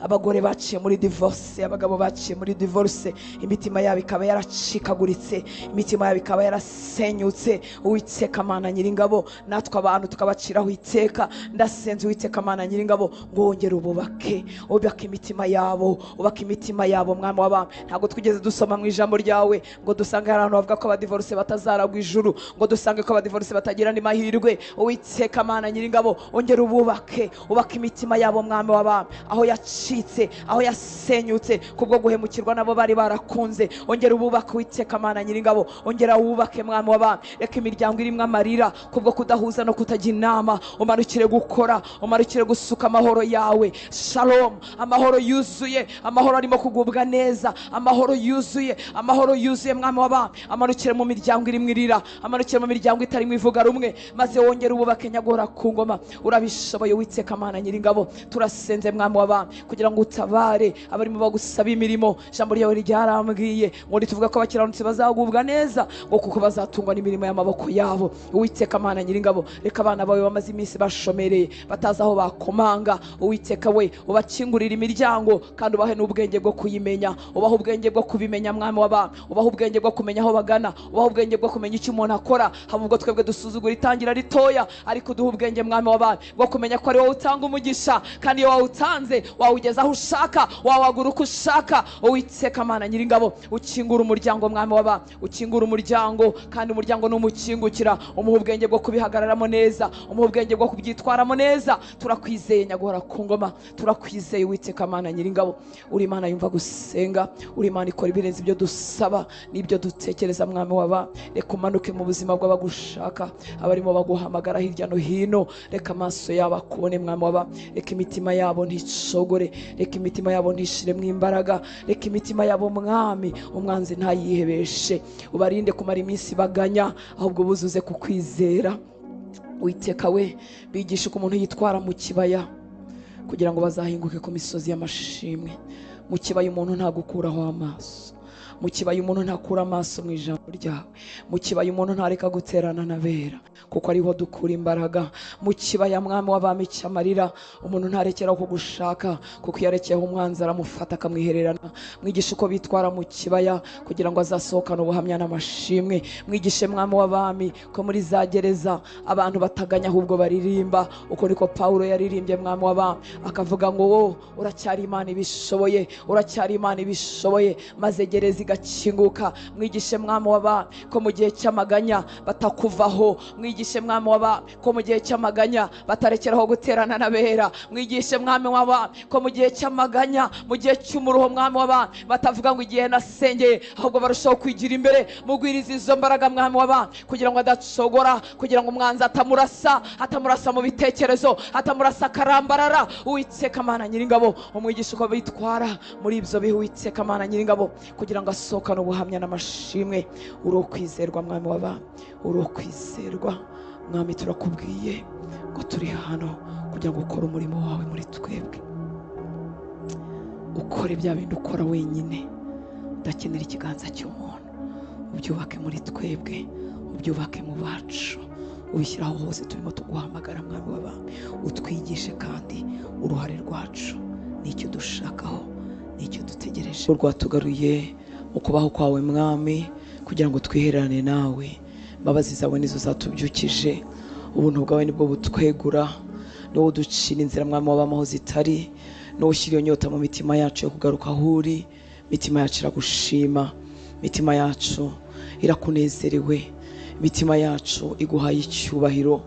Abagore baciye muri divorce, abagabo baciye muri divorce, imitima yabo ikaba yaracikaguritse, imitima yabo ikaba yarasenyutse. Uwiteka Mana Nyiringabo, natwe abantu tukabaciraho iteka. Ndasenze Uwiteka Mana Nyiringabo ngo wongere ububake, ubake imitima yabo, ubake imitima yabo Mwami w'abami. Ntabwo twigeze dusoma mu ijambo ryawe ngo dusange abantu bavuga ko abadivorce batazaragwa ijuru, ngo dusange ko abadivorce batagira ni mahirwe. Uwiteka Mana Nyiringabo, wongere ububake, ubake imitima yabo Mwami w'abami, aho yacitse, aho yasenyutse kubwo guhemukirwa nabo bari barakunze. Ongera ububake Uwiteka Mana Nyiringabo, ongera wubake Mwami w'abami. Reka imiryango irimo amarira kubwo kudahuza no kutajya inama, umarukire gukora, umarukire gusuka amahoro yawe. Shalom, amahoro yuzuye, amahoro arimo kugubwa neza, amahoro yuzuye, amahoro yuzuye Mwami w'abami. Amarukire mu miryango irimo irira, amarukire mu miryango itarimo ivuga rumwe, maze wongere ububake nyagora ku ngoma. Urabishoboye Uwiteka Mana Nyiringabo, turasenze Mwami w'abami kugira ngo utabare abarimo bagusaba imirimo. Ijambo ryawe ryarambwiye ngo tuvuga ko abakiranutsi bazagubwa neza, ngo kuko bazatungwa n'imirimo y'amaboko yabo. Uwiteka Mana Nyiringabo, reka abana bawe bamaze iminsi bashomereye, batazi aho bakomanga. Uwiteka we, ubakingurira imiryango kandi ubahe n'ubwenge bwo kuyimenya, ubahe ubwenge bwo kubimenya Mwami w'abami, ubahe ubwenge bwo kumenya aho bagana, ubahe ubwenge bwo kumenya icyo umuntu akora. Haba ubwo twebwe dusuzugura itangira ritoya, ariko duha ubwenge Mwami w'abami bwo kumenya ko ari wowe utanga umugisha, kandi iyo wawutanze wawugeza aho ushaka, wawagura uko ushaka. Uwiteka Mana Nyiringabo, ukingura umuryango mwami w'aba, ukingura umuryango, kandi umuryango numukingukira umuha ubwenge bwo kubihagararamo neza, umuha ubwenge bwo kubyitwaramo neza. Turakwizeye Nyaguhora ku ngoma, turakwizeye Uwiteka Mana Nyiringabo. Uri Imana yumva gusenga, uri Imana ikora ibirenze ibyo dusaba n'ibyo dutekereza mwami w'aba. Reka umanuke mu buzima bw'abagushaka, abarimo baguhamagara hirya no hino. Reka amaso yabo akubone mwami w'aba, reka imitima yabo nticogore, reka imitima yabo ntishiremo imbaraga, reka imitima yabo mwami umwanzi ntayihebeshe. Ubarinde kumara iminsi baganya, ahubwo buzuze kukwizera. Uwiteka we, bigisha uko umuntu yitwara mu kibaya kugira ngo bazahinguke ku misozi y'amashimwe. Mu kibaya umuntu ntagukuraho amaso, mu kibaya umuntu ntakura amaso mu ijambo ryawe, mu kibaya umuntu ntareka guterana n'abera, kuko ariho dukura imbaraga. Mu kibaya mwami w'abami cy'amarira umuntu ntarekeraho kugushaka, kuko iyo arekeyeho umwanzi aramufata akamwihererana. Mwigishe uko bitwara mu kibaya kugira ngo azasohokane ubuhamya n'amashimwe. Mwigishe mwami w'abami ko muri za gereza abantu bataganya ahubwo baririmba. Uko niko Pawulo yaririmbye mwami w'abami, akavuga ngo wo uracyari Imana ibishoboye, uracyari Imana ibishoboye, maze gereza igakinguka. Mwigishe mwami w'abami ko mu gihe cy'amaganya batakuvaho. Mwigishe mwami w'abami ko mu gihe cy'amaganya batarekeraho guterana n'abera. Mwigishe mwami w'abami ko mu gihe cy'amaganya, mu gihe cy'umuruho mwami w'abami batavuga ngo igihe nasengeye, ahubwo barushaho kwigira imbere. Mugwiriza izo mbaraga mwami w'abami kugira ngo adacogora, kugira ngo umwanzi atamurasa mu bitekerezo, atamurasa akarambarara. Uwiteka Mana Nyiringabo, umwigisha uko bitwara muri ibyo bihe Uwiteka Mana Nyiringabo, kugira ngo asohokane ubuhamya n'amashimwe. Uri ukwizerwa mwami w'abami, uri ukwizerwa mwami. Turakubwiye ngo turi hano kugira ngo ukore umurimo wawe muri twebwe, ukore bya bindi ukora wenyine, udakenera ikiganza cy'umuntu. Ubyubake muri twebwe, ubyubake mu bacu, ubishyiraho hose turimo tuguhamagara mwami w'abami. Utwigishe kandi uruhare rwacu n'icyo dushakaho n'icyo dutegereje. Rwatugaruye mu kubaho kwawe mwami, kugira ngo twihererane nawe. Imbabazi zawe nizo zatubyukije, ubuntu bwawe nibwo butwegura, niwo uducira inzira mwami w'abami aho zitari, niwo ushyira iyo nyota mu mitima yacu yo kugaruka aho uri. Imitima yacu iragushima, imitima yacu irakunezerewe, imitima yacu iguhaye icyubahiro.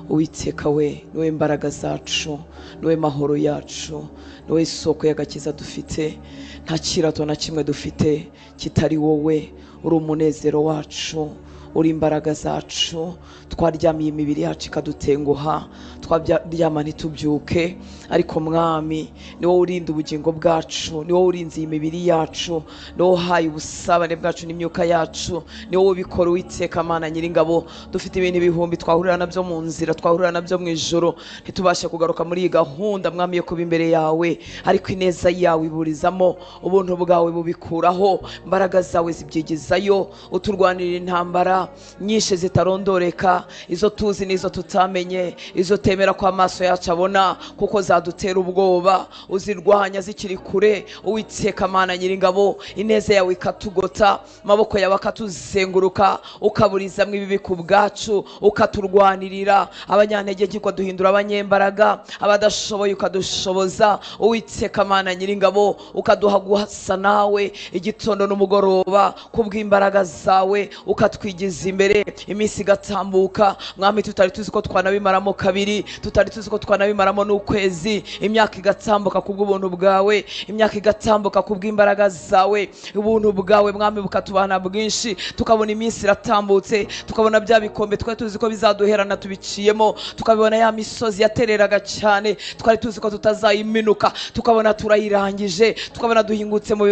Uwiteka we, niwe mbaraga zacu, niwe mahoro yacu, niwe isoko y'agakiza dufite. Nta kirato na kimwe dufite kitari wowe. Uri umunezero wacu, uri imbaraga zacu. Twaryamiye imibiri yacu ikadutenguha, twaryama ntitubyuke, ariko mwami ni wowe urinda ubugingo bwacu, ni wowe urinze imibiri yacu, ni wowe uhaye ubusabane bwacu n'imyuka yacu, ni wowe ubikora Uwiteka Mana Nyiringabo. Dufite ibintu ibihumbi twahurira nabyo mu nzira, twahurira nabyo mu ijoro, ntitubashe kugaruka muri iyi gahunda mwami yo kuba imbere yawe, ariko ineza yawe iburizamo, ubuntu bwawe bubikuraho, imbaraga zawe zibyigizayo. Uturwanirira intambara nyinshi zitarondoreka, izo tuzi n'izo tutamenye, izo temera ko amaso yacu abona, kuko zadutera ubwoba. Uzirwanya zikiri kure Uwiteka Mana Nyiringabo. Ineza yawe ikatugota, amaboko yawe akatuzenguruka, ukaburizamo ibibi ku bwacu, ukaturwanirira. Abanyantege nke ukaduhindura abanyembaraga, abadashoboye ukadushoboza. Uwiteka Mana Nyiringabo, ukaduha guhasa nawe igitondo n'umugoroba kubw'imbaraga zawe, ukatwigiza imbere. Iminsi igatambuka mwami, tutari tuzi ko twanabimaramo kabiri, tutari tuzi ko twanabimaramo n'ukwezi. Imyaka igatambuka kubw'ubuntu bwawe, imyaka igatambuka kubw'imbaraga zawe. Ubuntu bwawe mwami bukatubana bwinshi, tukabona iminsi iratambutse, tukabona bya bikombe twari tuzi ko bizaduherana tubiciyemo, tukabona ya misozi yatereraga cyane twari tuzi ko tutazayiminuka, tukabona turayirangije, tukabona duhingutse mu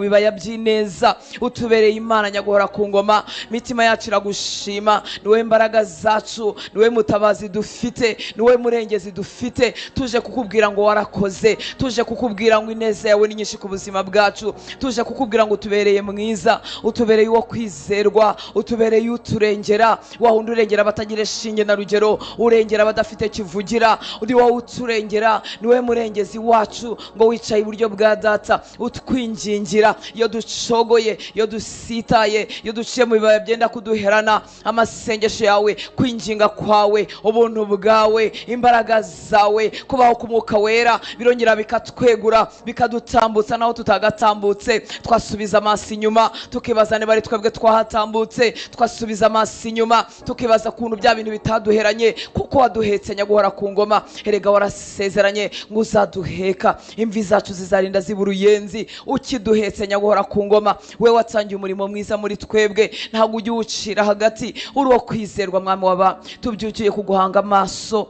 bibaya by'ineza. Utubereye Imana Nyaguhora ku ngoma, imitima yacu iragushima. Niwe mbaraga zacu, niwe mutabazi dufite, niwe murengezi dufite. Tuje kukubwira ngo warakoze, tuje kukubwira ngo ineza yawe ni nyinshi ku buzima bwacu, tuje kukubwira ngo utubereye mwiza, utubereye uwo kwizerwa, utubereye uturengera, wawundi urengera batagira shinge na rugero, urengera badafite kivugira. Uri wowe uturengera, niwe murengezi wacu, ngo wicaye iburyo bwa data utwingingira. Iyo ducogoye, iyo dusitaye, iyo duciye mu bibaya byenda kuduherana, amasengesho yawe kwawe, kwinginga kwawe, ubuntu bwawe, imbaraga zawe, kubaho k'umwuka wera birongera bikatwegura, bikadutambutsa naho tutagatambutse. Twasubiza amaso inyuma tukibaza niba ari twebwe twahatambutse, twasubiza amaso inyuma tukibaza kuntu bya bintu bitaduheranye, kuko waduhetse nyaguhora ku ngoma. Erega warasezeranye ngo uzaduheka, imvi zacu zizarinda ziba uruyenzi, ukiduhetse nyaguhora ku ngoma. We watsangiye umurimo mwiza muri twebwe, ntabwo ujya uwucira hagati, uri uwo kwizerwa mwami w'aba. Tubyukiye kuguhanga amaso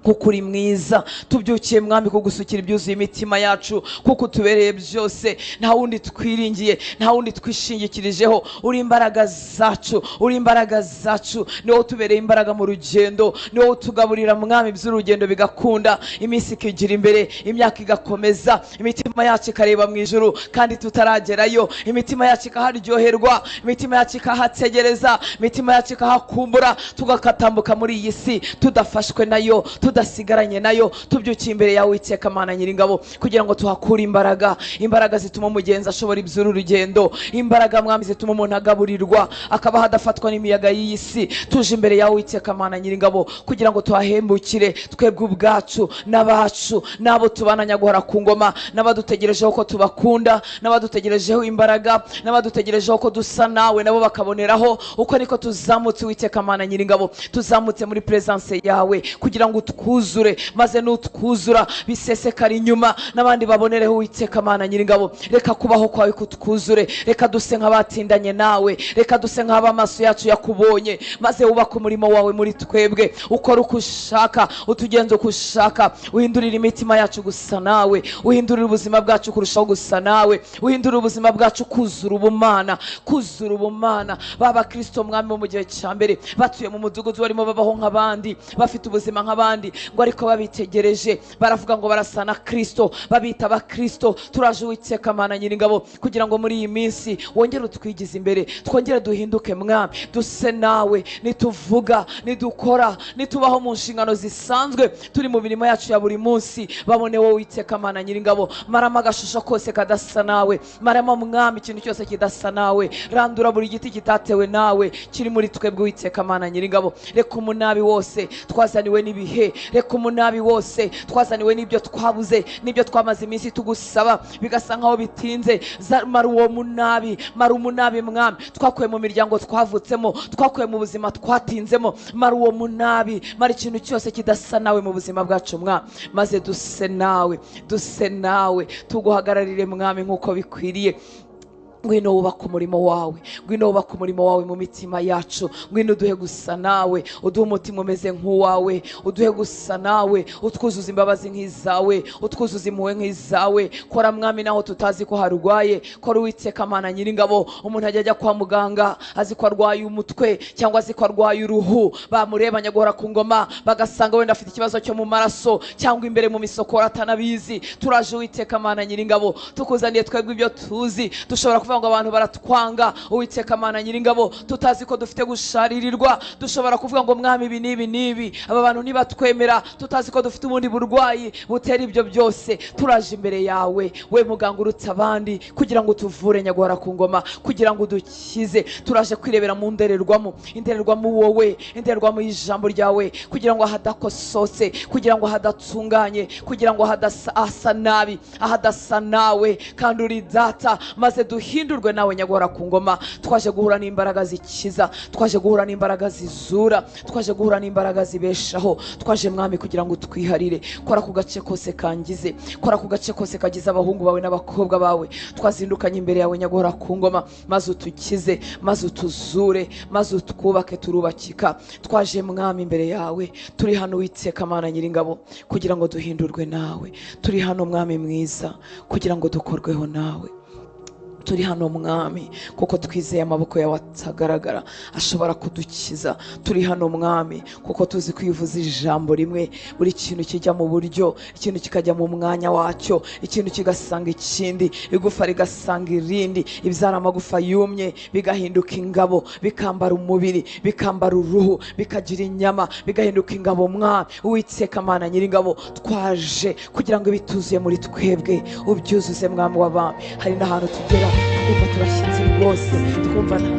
kuko uri mwiza, tubyukiye mwami kugusukira ibyuzuye imitima yacu, kuko tubereye byose, nta wundi twiringiye, nta wundi twishingikirijeho. Uri imbaraga zacu, uri imbaraga zacu, niwo utubereye imbaraga mu rugendo, niwo utugaburira mwami by'urugendo bigakunda, iminsi ikigira imbere, imyaka igakomeza, imitima yacu ikareba mu ijuru kandi tutaragerayo, imitima yacu ikaharyoherwa, imitima yacu ikahategereza, imitima yacu ikahakumbura, tugakatambuka muri iyi si tudafashwe nayo, tudasigaranye nayo. Tubyukiye imbere yawe Uwiteka Mana Nyiringabo, kugira ngo tuhakure imbaraga, imbaraga zituma umugenzi ashobora iby'uru rugendo, imbaraga mwami zituma umuntu agaburirwa akaba hadafatwa n'imiyaga y'iyi si. Tuje imbere yawe Uwiteka Mana Nyiringabo, kugira ngo tuhahembukire twebwe ubwacu n'abacu, n'abo tubana nyaguhora ku ngoma, n'abadutegerejeho ko tubakunda, n'abadutegerejeho imbaraga, n'abadutegerejeho ko dusa nawe nabo bakaboneraho. Uko niko tuzamutse Uwiteka Mana Nyiringabo, tuzamutse muri presence yawe kugira ngo twuzure, maze nutwuzura bisesekara inyuma, n'abandi babonereho Uwiteka Mana Nyiringabo. Reka kubaho kwawe kutwuzure, reka duse nk'abatindanye nawe, reka duse nk'aba amaso yacu yakubonye, maze wubaka umurimo wawe muri twebwe. Ukora uko ushaka, utugenza uko ushaka, uhindurira imitima yacu gusa nawe, uhindurira ubuzima bwacu kurushaho gusa nawe, uhindurira ubuzima bwacu kuzura ubumana, kuzura ubumana. Baba Kristo mwami mu gihe cya mbere batuye mu mudugudu barimo babaho nk'abandi, bafite ubuzima nk'abandi, ngo ariko babitegereje baravuga ngo barasa na Kristo, babita ba Kristo. Turaje Uwiteka Mana Nyiringabo, kugira ngo muri iyi minsi wongere utwigize imbere, twongere duhinduke mwami, duse nawe, nituvuga, nidukora, nitubaho mu nshingano zisanzwe, turi mu mirimo yacu ya buri munsi, babone wowe Uwiteka Mana Nyiringabo. Marama agashusho kose kadasa nawe, marama mwami ikintu cyose kidasa nawe, randura buri giti kitatewe nawe kiri muri twebwe Uwiteka Mana Nyiringabo. Reka umunabi wose twazaniwe n'ibihe, reka umunabi wose twazaniwe n'ibyo twabuze, n'ibyo twamaze iminsi tugusaba bigasa nkaho bitinze. Mara uwo munabi, mara umunabi mwami twakuye mu miryango twavutsemo, twakuye mu buzima twatinzemo. Mara uwo munabi, mara ikintu cyose kidasa nawe mu buzima bwacu mwami, maze duse nawe, duse nawe, tuguhagararire mwami nk'uko bikwiriye. Ngwino wubaka umurimo wawe, ngwino wubaka umurimo wawe mu mitima yacu, ngwino uduhe gusa nawe, uduhe umutima umeze nk'uwawe, uduhe gusa nawe, utwuzuza imbabazi nk'izawe, utwuzuza impuhwe nk'izawe. Kora mwami naho tutazi ko harwaye, kora Uwiteka Mana Nyiringabo. Umuntu ajya kwa muganga azi ko arwaye umutwe cyangwa azi ko arwaye uruhu, bamureba nyaguhora ku ngoma bagasanga wenda afite ikibazo cyo mu maraso cyangwa imbere mu misokoro atanabizi. Turaje Uwiteka Mana Nyiringabo, tukuzaniye twebwe ibyo tuzi. Dushobora kuvuga ngo abantu baratwanga Uwiteka Mana Nyiringabo, tutazi ko dufite gusharirirwa. Dushobora kuvuga ngo mwami ibi nibi nibi, aba bantu nibatwemera, tutazi ko dufite ubundi burwayi butera ibyo byose. Turaje imbere yawe, we muganga urutse abandi, kugira ngo tuvure nyaguhora ku ngoma, kugira ngo dukize. Turaje kwirebera mu ndererwamo, indererwamo wowe, indererwamo y'ijambo ryawe, kugira ngo ahadakosotse, kugira ngo hadatunganye, kugira ngo hadasa nabi, ahadasa nawe kandi uri data, maze duhindurwe nawe nyaguhora ku ngoma. Twaje guhura n'imbaraga zikiza, twaje guhura n'imbaraga zizura, twaje guhura n'imbaraga zibeshaho. Twaje mwami kugira ngo twiharire. Kora ku gace kose kangize, kora ku gace kose kagize abahungu bawe n'abakobwa bawe. Twazindukanye imbere yawe nyaguhora ku ngoma, maze utukize, maze utuzure, maze utwubake turubakika. Twaje mwami imbere yawe, turi hano Uwiteka Mana Nyiringabo, kugira ngo duhindurwe nawe. Turi hano mwami mwiza, kugira ngo dukorweho nawe. Turi hano mwami kuko twizeye amaboko yawe atagaragara ashobora kudukiza. Turi hano mwami kuko tuzi kwivuza ijambo rimwe, buri kintu kijya mu buryo, ikintu kikajya mu mwanya wacyo, ikintu kigasanga ikindi, igufa rigasanga irindi, ibyara amagufa yumye bigahinduka ingabo, bikambara umubiri, bikambara uruhu, bikagira inyama, bigahinduka ingabo mwami Uwiteka Mana Nyiringabo. Twaje kugira ngo ibituzuye muri twebwe ubyuzuze mwami w'abami. Hari n'ahantu tugera twumva turashyitse rwose, twumva nta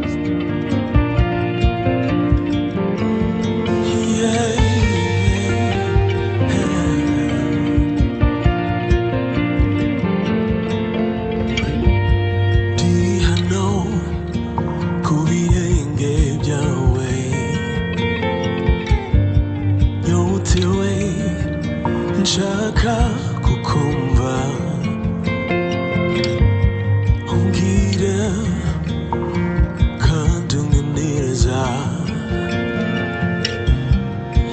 nshaka kukumva umbwira kandi unyemereza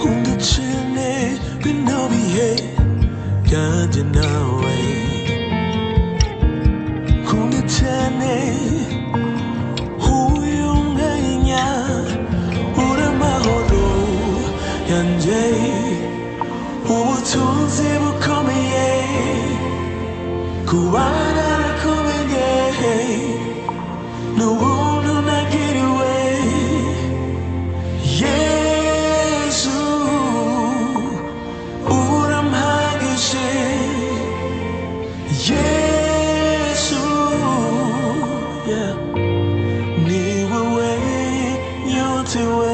undacene bino bihe byanjye nawe undacene uyu mwanya uri amahoro yanjye ubutunzi bukomeye kuba narakumenye n'ubuntu nagiriwe Yesu urampagije Yesu yeah. Ni wowe nyotewe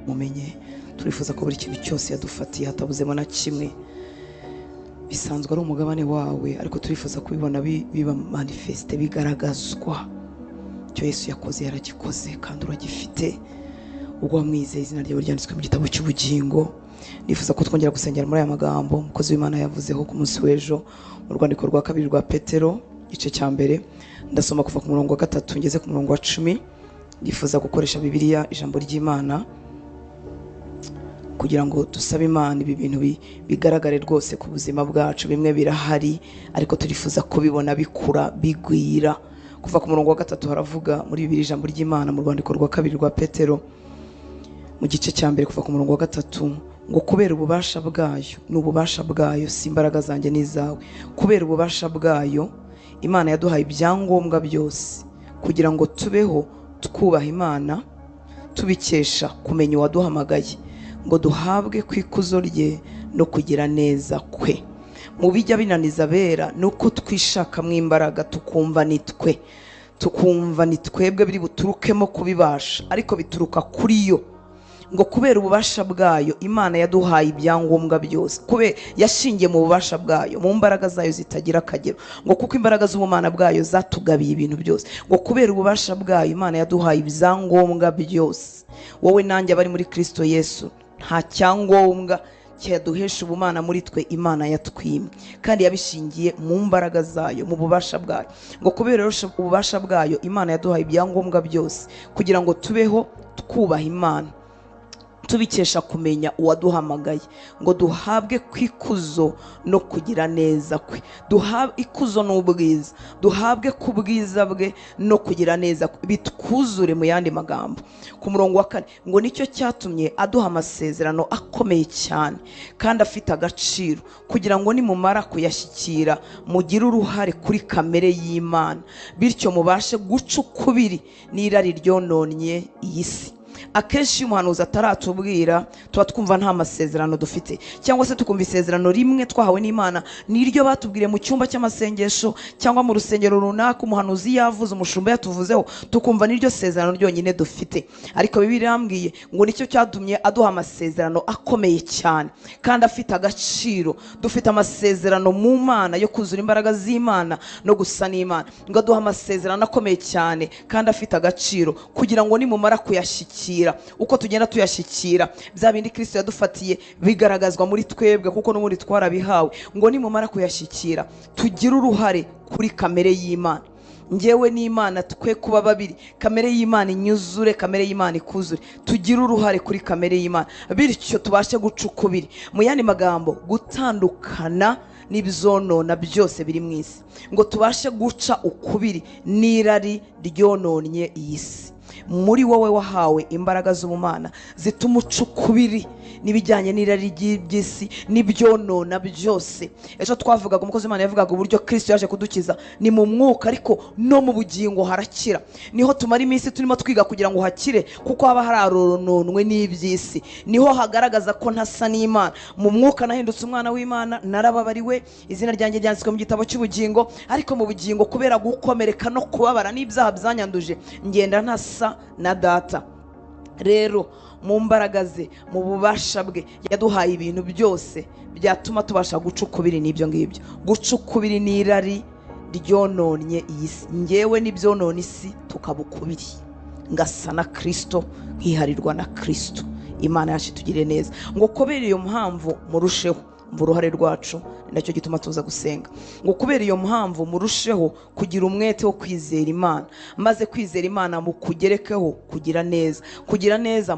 mumenye turifuza ko buri kintu cyose yadufatiye hatabuzemo na kimwe bisanzwe ari umugabane wawe ariko turifuza kubibona biba manifeste bigaragazwa icyo Yesu yakoze yaragikoze kandi uragifite ubwo wamwizeye izina ryawe ryanditswe mu gitabo cy'ubugingo. Nifuza ko twongera gusengera muri aya magambo umukozi w'Imana yavuzeho ku munsi w'ejo mu rwandiko rwa 2 rwa Petero igice cya mbere ndasoma kuva ku murongo wa 3 ngeze ku murongo wa 10. Nifuza gukoresha Bibiliya ijambo ry'Imana kugira ngo dusabe Imana ibi bintu bigaragare rwose ku buzima bwacu. Bimwe birahari ariko turifuza kubibona bikura bigwira. Kuva ku murongo wa 3 haravuga muri Bibiliya ijambo ry'Imana mu rwandiko rwa 2 rwa Petero mu gice cya mbere kuva ku murongo wa 3 ngo kubera ububasha bwayo n'ububasha bwayo si imbaraga zanjye n'izawe, kubera ububasha bwayo Imana yaduhaye ibyangombwa byose kugira ngo tubeho twubaha Imana tubikesha kumenya uwaduhamagaye ngo duhabwe ku ikuzo rye no kugira neza kwe. Mu bijya binaniza bera nuko twishakamo imbaraga tukumva nitwe tukumva ni twebwe biri buturukemo kubibasha, ariko bituruka kuri yo. Ngo kubera ububasha bwayo Imana yaduhaye ibyangombwa byose, kubera yashingiye mu bubasha bwayo, mu mbaraga zayo zitagira akagero. Ngo kuko imbaraga z'ubumana bwayo zatugabiye ibintu byose. Ngo kubera ububasha bwayo Imana yaduhaye ibyangombwa byose. Wowe nanjye abari muri Kristo Yesu, nta cyangombwa cyaduhesha ubumana muri twe Imana yatwimye, kandi yabishingiye mu mbaraga zayo, mu bubasha bwayo. Ngo kubera ububasha bwayo Imana yaduhaye ibyangombwa byose kugira ngo tubeho twubaha Imana, tubikesha kumenya uwaduhamagaye, ngo duhabwe kwikuzo no kugira neza kwe. Duhabwe ikuzo n'ubwiza, duhabwe ku bwiza bwe no kugira neza kwe, bitwuzure. Mu yandi magambo, ku murongo wa 4 ngo nicyo cyatumye aduha amasezerano akomeye cyane kandi afite agaciro, kugira ngo nimumara kuyashyikira mugire uruhare kuri kamere y'Imana, bityo mubashe guca ukubiri n'irari ryononnye iyi si. Akenshi iyo umuhanuzi ataratubwira tuba twumva nta masezerano dufite, cyangwa se tukumva isezerano rimwe twahawe n'Imana niryo batubwiriye mu cyumba cy'amasengesho cyangwa mu rusengero runaka, umuhanuzi yavuze, umushumba yatuvuzeho, tukumva niryo sezerano ryonyine dufite. Ariko Bibiliya irambwiye ngo nicyo cyatumye aduha amasezerano akomeye cyane kandi afite agaciro. Dufite amasezerano mu Mana yo kuzura imbaraga z'Imana no gusa n'Imana. Ngo aduha amasezerano akomeye cyane kandi afite agaciro, kugira ngo nimumara kuyashyikira, uko tugenda tuyashyikira, bya bindi Kristo yadufatiye bigaragazwa muri twebwe, kuko n'ubundi twarabihawe. Ngo nimumara kuyashyikira tugire uruhare kuri kamere y'Imana. Njyewe n'Imana twe kuba babiri, kamere y'Imana inyuzure, kamere y'Imana ikuzure, tugire uruhare kuri kamere y'Imana, bityo tubashe guca ukubiri. Mu yandi magambo, gutandukana n'ibyonona byose biri mu isi, ngo tubashe guca ukubiri n'irari ryononnye iyi si. Muri wowe wahawe imbaraga z'ubumana zituma uca ukubiri n'ibijyanye n'irari ry'isi n'ibyonona byose. Ejo twavugaga, umukozi w'Imana yavugaga uburyo Kristo yaje kudukiza ni mu mwuka, ariko no mu bugingo harakira. Niho tumara iminsi turimo twiga kugira ngo hakire, kuko haba hararononwe n'iby'isi. Niho hagaragaza ko ntasa n'Imana. Mu mwuka nahindutse umwana w'Imana, narababariwe, izina ryanjye ryanditswe mu gitabo cy'ubugingo, ariko mu bugingo kubera gukomereka no kubabara n'ibyaha byanyanduje, ngenda ntasa na Data. Rero mu mbaraga ze, mu bubasha bwe, yaduhaye ibintu byose byatuma tubasha guca ukubiri n'ibyo ngibyo, guca ukubiri n'irari ryononnye iyi si. Njyewe n'ibyonona isi tukabukubiri, ngasa na Kristo, nkiharirwa na Kristo. Imana yacu tugire neza. Ngo kubera iyo mpamvu murusheho, uruhare rwacu nacyo gituma tuza gusenga. Ngo kubera iyo mpamvu murusheho kugira umwete wo kwizera Imana, maze kwizera Imana mukugerekeho kugira neza, kugira neza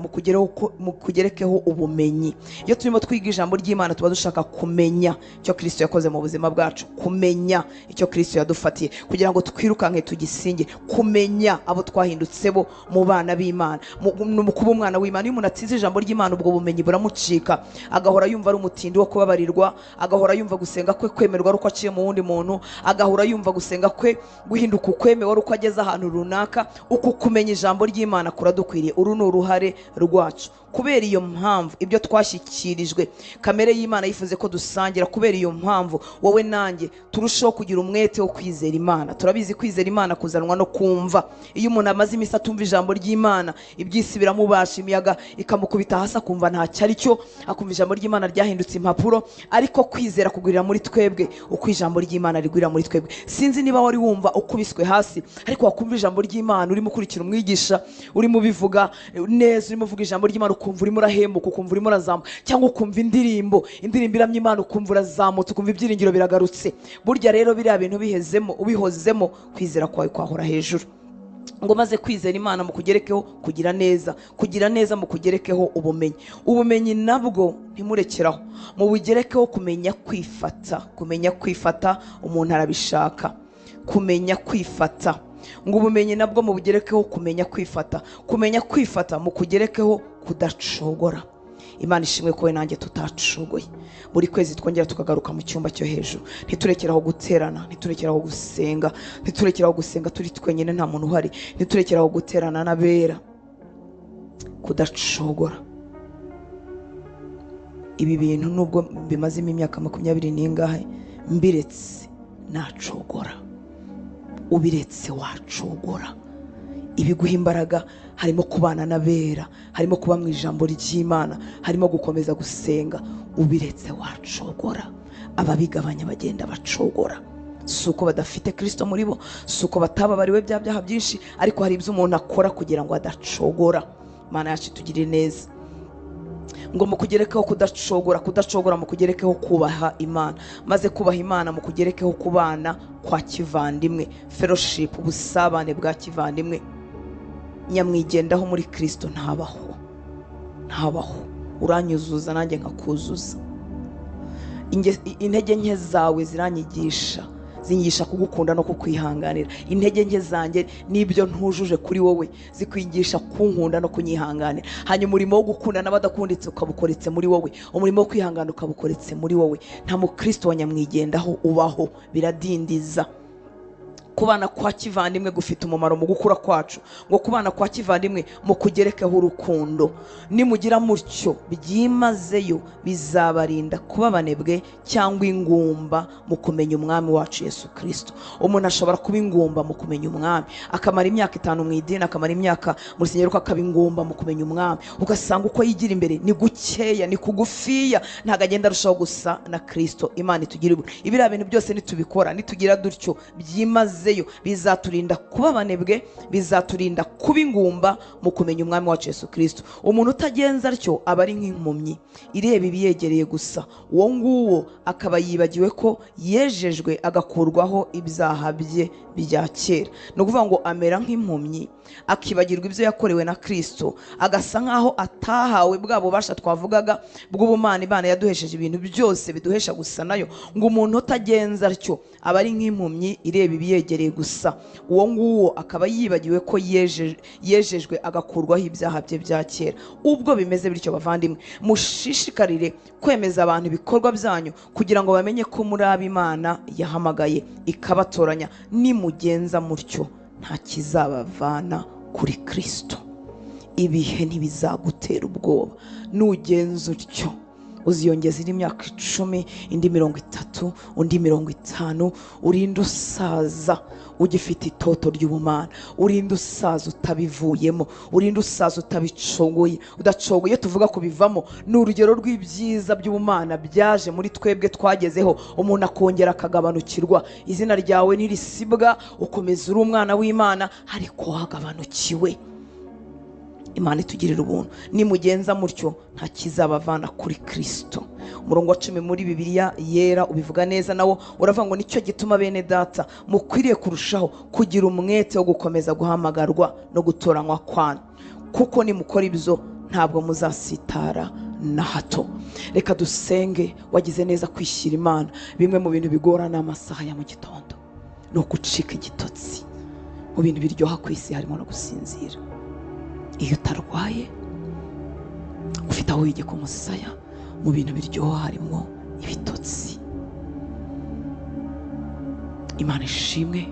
mukugerekeho ubumenyi. Iyo turimo twiga ijambo ry'Imana tuba dushaka kumenya icyo Kristo yakoze mu buzima bwacu, kumenya icyo Kristo yadufatiye, kugira ngo twirukanke tugisingire, kumenya abo twahindutse bo mu bana b'Imana, mu kuba umwana w'Imana. Iyo umuntu atize ijambo ry'Imana, ubwo bumenyi buramucika, agahora yumva ari umutindi wo kubabarirwa, agahora yumva gusenga kwe kwemerwa ari uko aciye mu wundi muntu, agahora yumva gusenga kwe guhinduka ukwemewe ari uko ageze ahantu runaka. Uku kumenya ijambo ry'Imana kuradukwiriye. Uru ni uruhare rwacu. Kubera iyo mpamvu, ibyo twashyikirijwe kamere y'Imana yifuze ko dusangira, kubera iyo mpamvu wowe nanjye turushaho kugira umwete wo kwizera Imana. Turabizi kwizera Imana kuzanwa no kumva. Iyo umuntu amaze iminsi atumva ijambo ry'Imana, ibyisi biramubasha, imiyaga ikamukubita hasi, akumva ntacyo ari cyo, akumva ijambo ry'Imana ryahindutse impapuro. Ariko kwizera kugwirira muri twebwe uko ijambo ry'Imana rigwirira muri twebwe. Sinzi niba wari wumva ukubiswe hasi, ariko wakumva ijambo ry'Imana, urimo ukurikira umwigisha, urimo ubivuga neza, urimo uvuga ijambo ry'Imana, ukumva urimo urahembuka, ukumva urimo urazamuka. Cyangwa ukumva indirimbo iramya Imana, ukumva urazamutse, ukumva ibyiringiro biragarutse. Burya rero biriya bintu ubihozemo, kwizera kwawe kwahora hejuru. Ngo maze kwizera Imana mukugerekeho kugira neza, kugira neza mukugerekeho ubumenyi. Ubumenyi nabwo ntimurekeraho, mubugerekeho kumenya kwifata. Kumenya kwifata umuntu arabishaka, kumenya kwifata. Ngo ubumenyi nabwo mubugerekeho kumenya kwifata. Kumenya kwifata mukugerekeho kudacogora. Imana ishimwe ko we nanjye tutacogoye. Buri kwezi twongera tukagaruka mu cyumba cyo hejuru, ntiturekeraho guterana, ntiturekeraho gusenga, ntiturekeraho gusenga turi twenyine nta muntu uhari, ntiturekeraho guterana n'abera. Kudacogora. Ibi bintu nubwo bimazemo imyaka 20 n'ingahe mbiretse, nacogora. ubiretse wacogora. Ibiguha imbaraga harimo kubana n'abera, harimo kuba mu ijambo ry'Imana, harimo gukomeza gusenga. Ubiretse wacogora. Ababigabanya bagenda bacogora. Si uko badafite Kristo muri bo, si uko batababariwe bya byaha byinshi, ariko hari ibyo umuntu akora kugira ngo adacogora. Mana yacu itugirire neza. Ngo mukugerekeho kudacogora mukugerekeho kubaha Imana, maze kubaha Imana mukugerekeho kubana kwa kivandimwe, fellowship, ubusabane bwa kivandimwe. Nyamwigendaho muri Kristo ntabaho. Uranyuzuza nanjye nkakuzuza. Intege nke zawe zinyigisha kugukunda no kukwihanganira. Intege nke zanjye nibyo ntujuje kuri wowe zikwigisha kunkunda no kunyihanganira. Hanyuma umurimo wo gukunda n'abadakunditse ukabukoretse muri wowe, umurimo wo kwihangana ukabukoretse muri wowe. Nta mu Kristo wa nyamwigendaho ubaho. Biradindiza. Kubana kwa kivandimwe gufite umumaro mu gukura kwacu. Ngo kubana kwa kivandimwe mukugerekeho urukundo. Nimugira mutyo byimazeyo bizabarinda kuba banebwe cyangwa ingumba mu kumenya umwami wacu Yesu Kristo. Umuntu ashobora kuba ingumba mu kumenya umwami, akamara imyaka 5 mu idini, akamara imyaka mu rusengero, akaba ingumba mu kumenya umwami. Ugasanga uko yigira imbere ni gukeya, ni kugufiya, ntago agenda arushaho gusa na Kristo. Imana itugire ibira bintu byose nitubikora, nitugira dutyo byimaze bizaturinda kuba banebwe, bizaturinda kuba ingumba mu kumenya umwami wacu Yesu Kristo. Umuntu utagenza atyo aba ari nk'impumyi ireba ibiyegereye gusa. Uwo nguwo akaba yibagiwe ko yejejwe agakurwaho ibyaha bye bya kera. No kuvuga ngo amera nk'impumyi akibagirwa ibyo yakorewe na Kristo, agasa nkaho atahawe bwa bubasha twavugaga bw'ubumana Imana yaduhesheje ibintu byose biduhesha gusa nayo. Ngo umuntu utagenza atyo aba ari nk'impumyi ireba ibiyegereye gusa. Uwo nguwo akaba yibagiwe ko yejejwe agakurwaho ibyaha bye bya kera. Ubwo bimeze bityo bavandimwe, mushishikarire kwemeza abantu ibikorwa byanyu kugira ngo bamenye ko muri ab'Imana yahamagaye ikabatoranya. Nimugenza mutyo nta kizabavana kuri Kristo. Ibihe ntibizagutera ubwoba. Nugenza utyo uziyongeza imyaka 10, indi 30, undi 50, urinde usaza ugifite itoto ry'ubumana, urinde usaza utabivuyemo, urinde usaza utabicogoye, udacogoye. Tuvuga kubivamo ni urugero rw'ibyiza by'ubumana byaje muri twebwe twagezeho, umuntu akongera akagabanukirwa. Izina ryawe ntirisibwa, ukomeza uri umwana w'Imana ariko wagabanukiwe. Imana itugirira ubuntu. Nimugenza mutyo nta kizabavana kuri Kristo. Umurongo wa 10 muri Bibiliya yera ubivuga neza, nawo uravuga ngo nicyo gituma bene data mukwiriye kurushaho kugira umwete wo gukomeza guhamagarwa no gutoranywa kwanyu, kuko nimukora ibyo ntabwo muzasitara na hato. Reka dusenge. Wagize neza kwishyira Imana. Bimwe mu bintu bigorana amasaha ya mu gitondo no gucika igitotsi. Mu bintu biryoha ku isi harimo no gusinzira. Iyo utarwaye ufite aho wigeka umusaya, mu bintu biryoha harimo ibitotsi. Imana ishimwe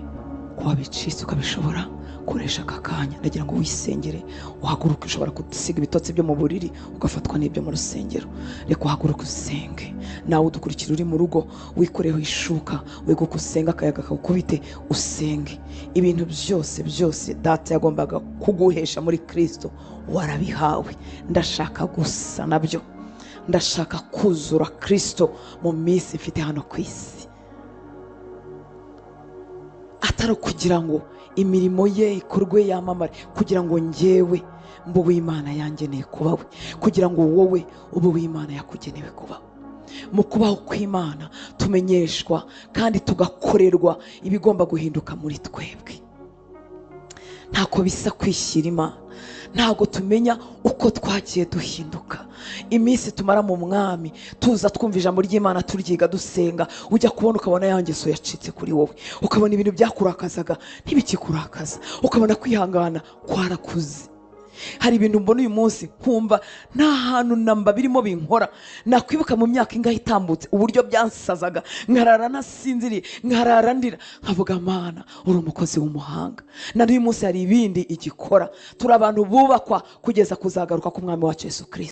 ko wabicitse ukabishobora koresha aka kanya. Ndagira ngo wisengere, uhaguruke. Ushobora gusiga ibitotsi byo mu buriri ugafatwa n'ibyo mu rusengero. Reka uhaguruke usenge. Nawe udukurikira uri mu rugo wikoreho ishuka, wego kusenga akayaga kakubite usenge. Ibintu byose data yagombaga kuguhesha muri Kristo warabihawe. Ndashaka gusa nabyo. Ndashaka kuzura Kristo mu minsi mfite hano ku isi, atari kugira ngo imirimo ye ikorwe yamamare, kugira ngo njyewe mbe uw'Imana yangeneye kubawe, kugira ngo wowe ube uw'Imana yakugenewe kubawe. Mu kubaho kw'Imana tumenyeshwa kandi tugakorerwa ibigomba guhinduka muri twebwe. Ntako bisa kwishyira Imana. Ntago tumenya uko twagiye duhinduka. Iminsi tumara mu mwami tuza twumva ijambo ry'Imana, turyiga, dusenga, ujya kubona ukabona yangeso yacitse kuri wowe, ukabona ibintu byakurakazaga ntibikikurakaza, ukabona kwihangana kwarakuze. Hari ibintu mbona uyu munsi nkumva nta hantu namba birimo binkora. Nakwibuka mu myaka ingahe itambutse uburyo byansazaga, nkarara nasinziriye, nkarara ndira, nkavuga Mana uri umukozi w'umuhanga. Na uyu munsi hari ibindi igikora. Turi abantu bubakwa kugeza kuzagaruka k'umwami wacu Yesu Kristo.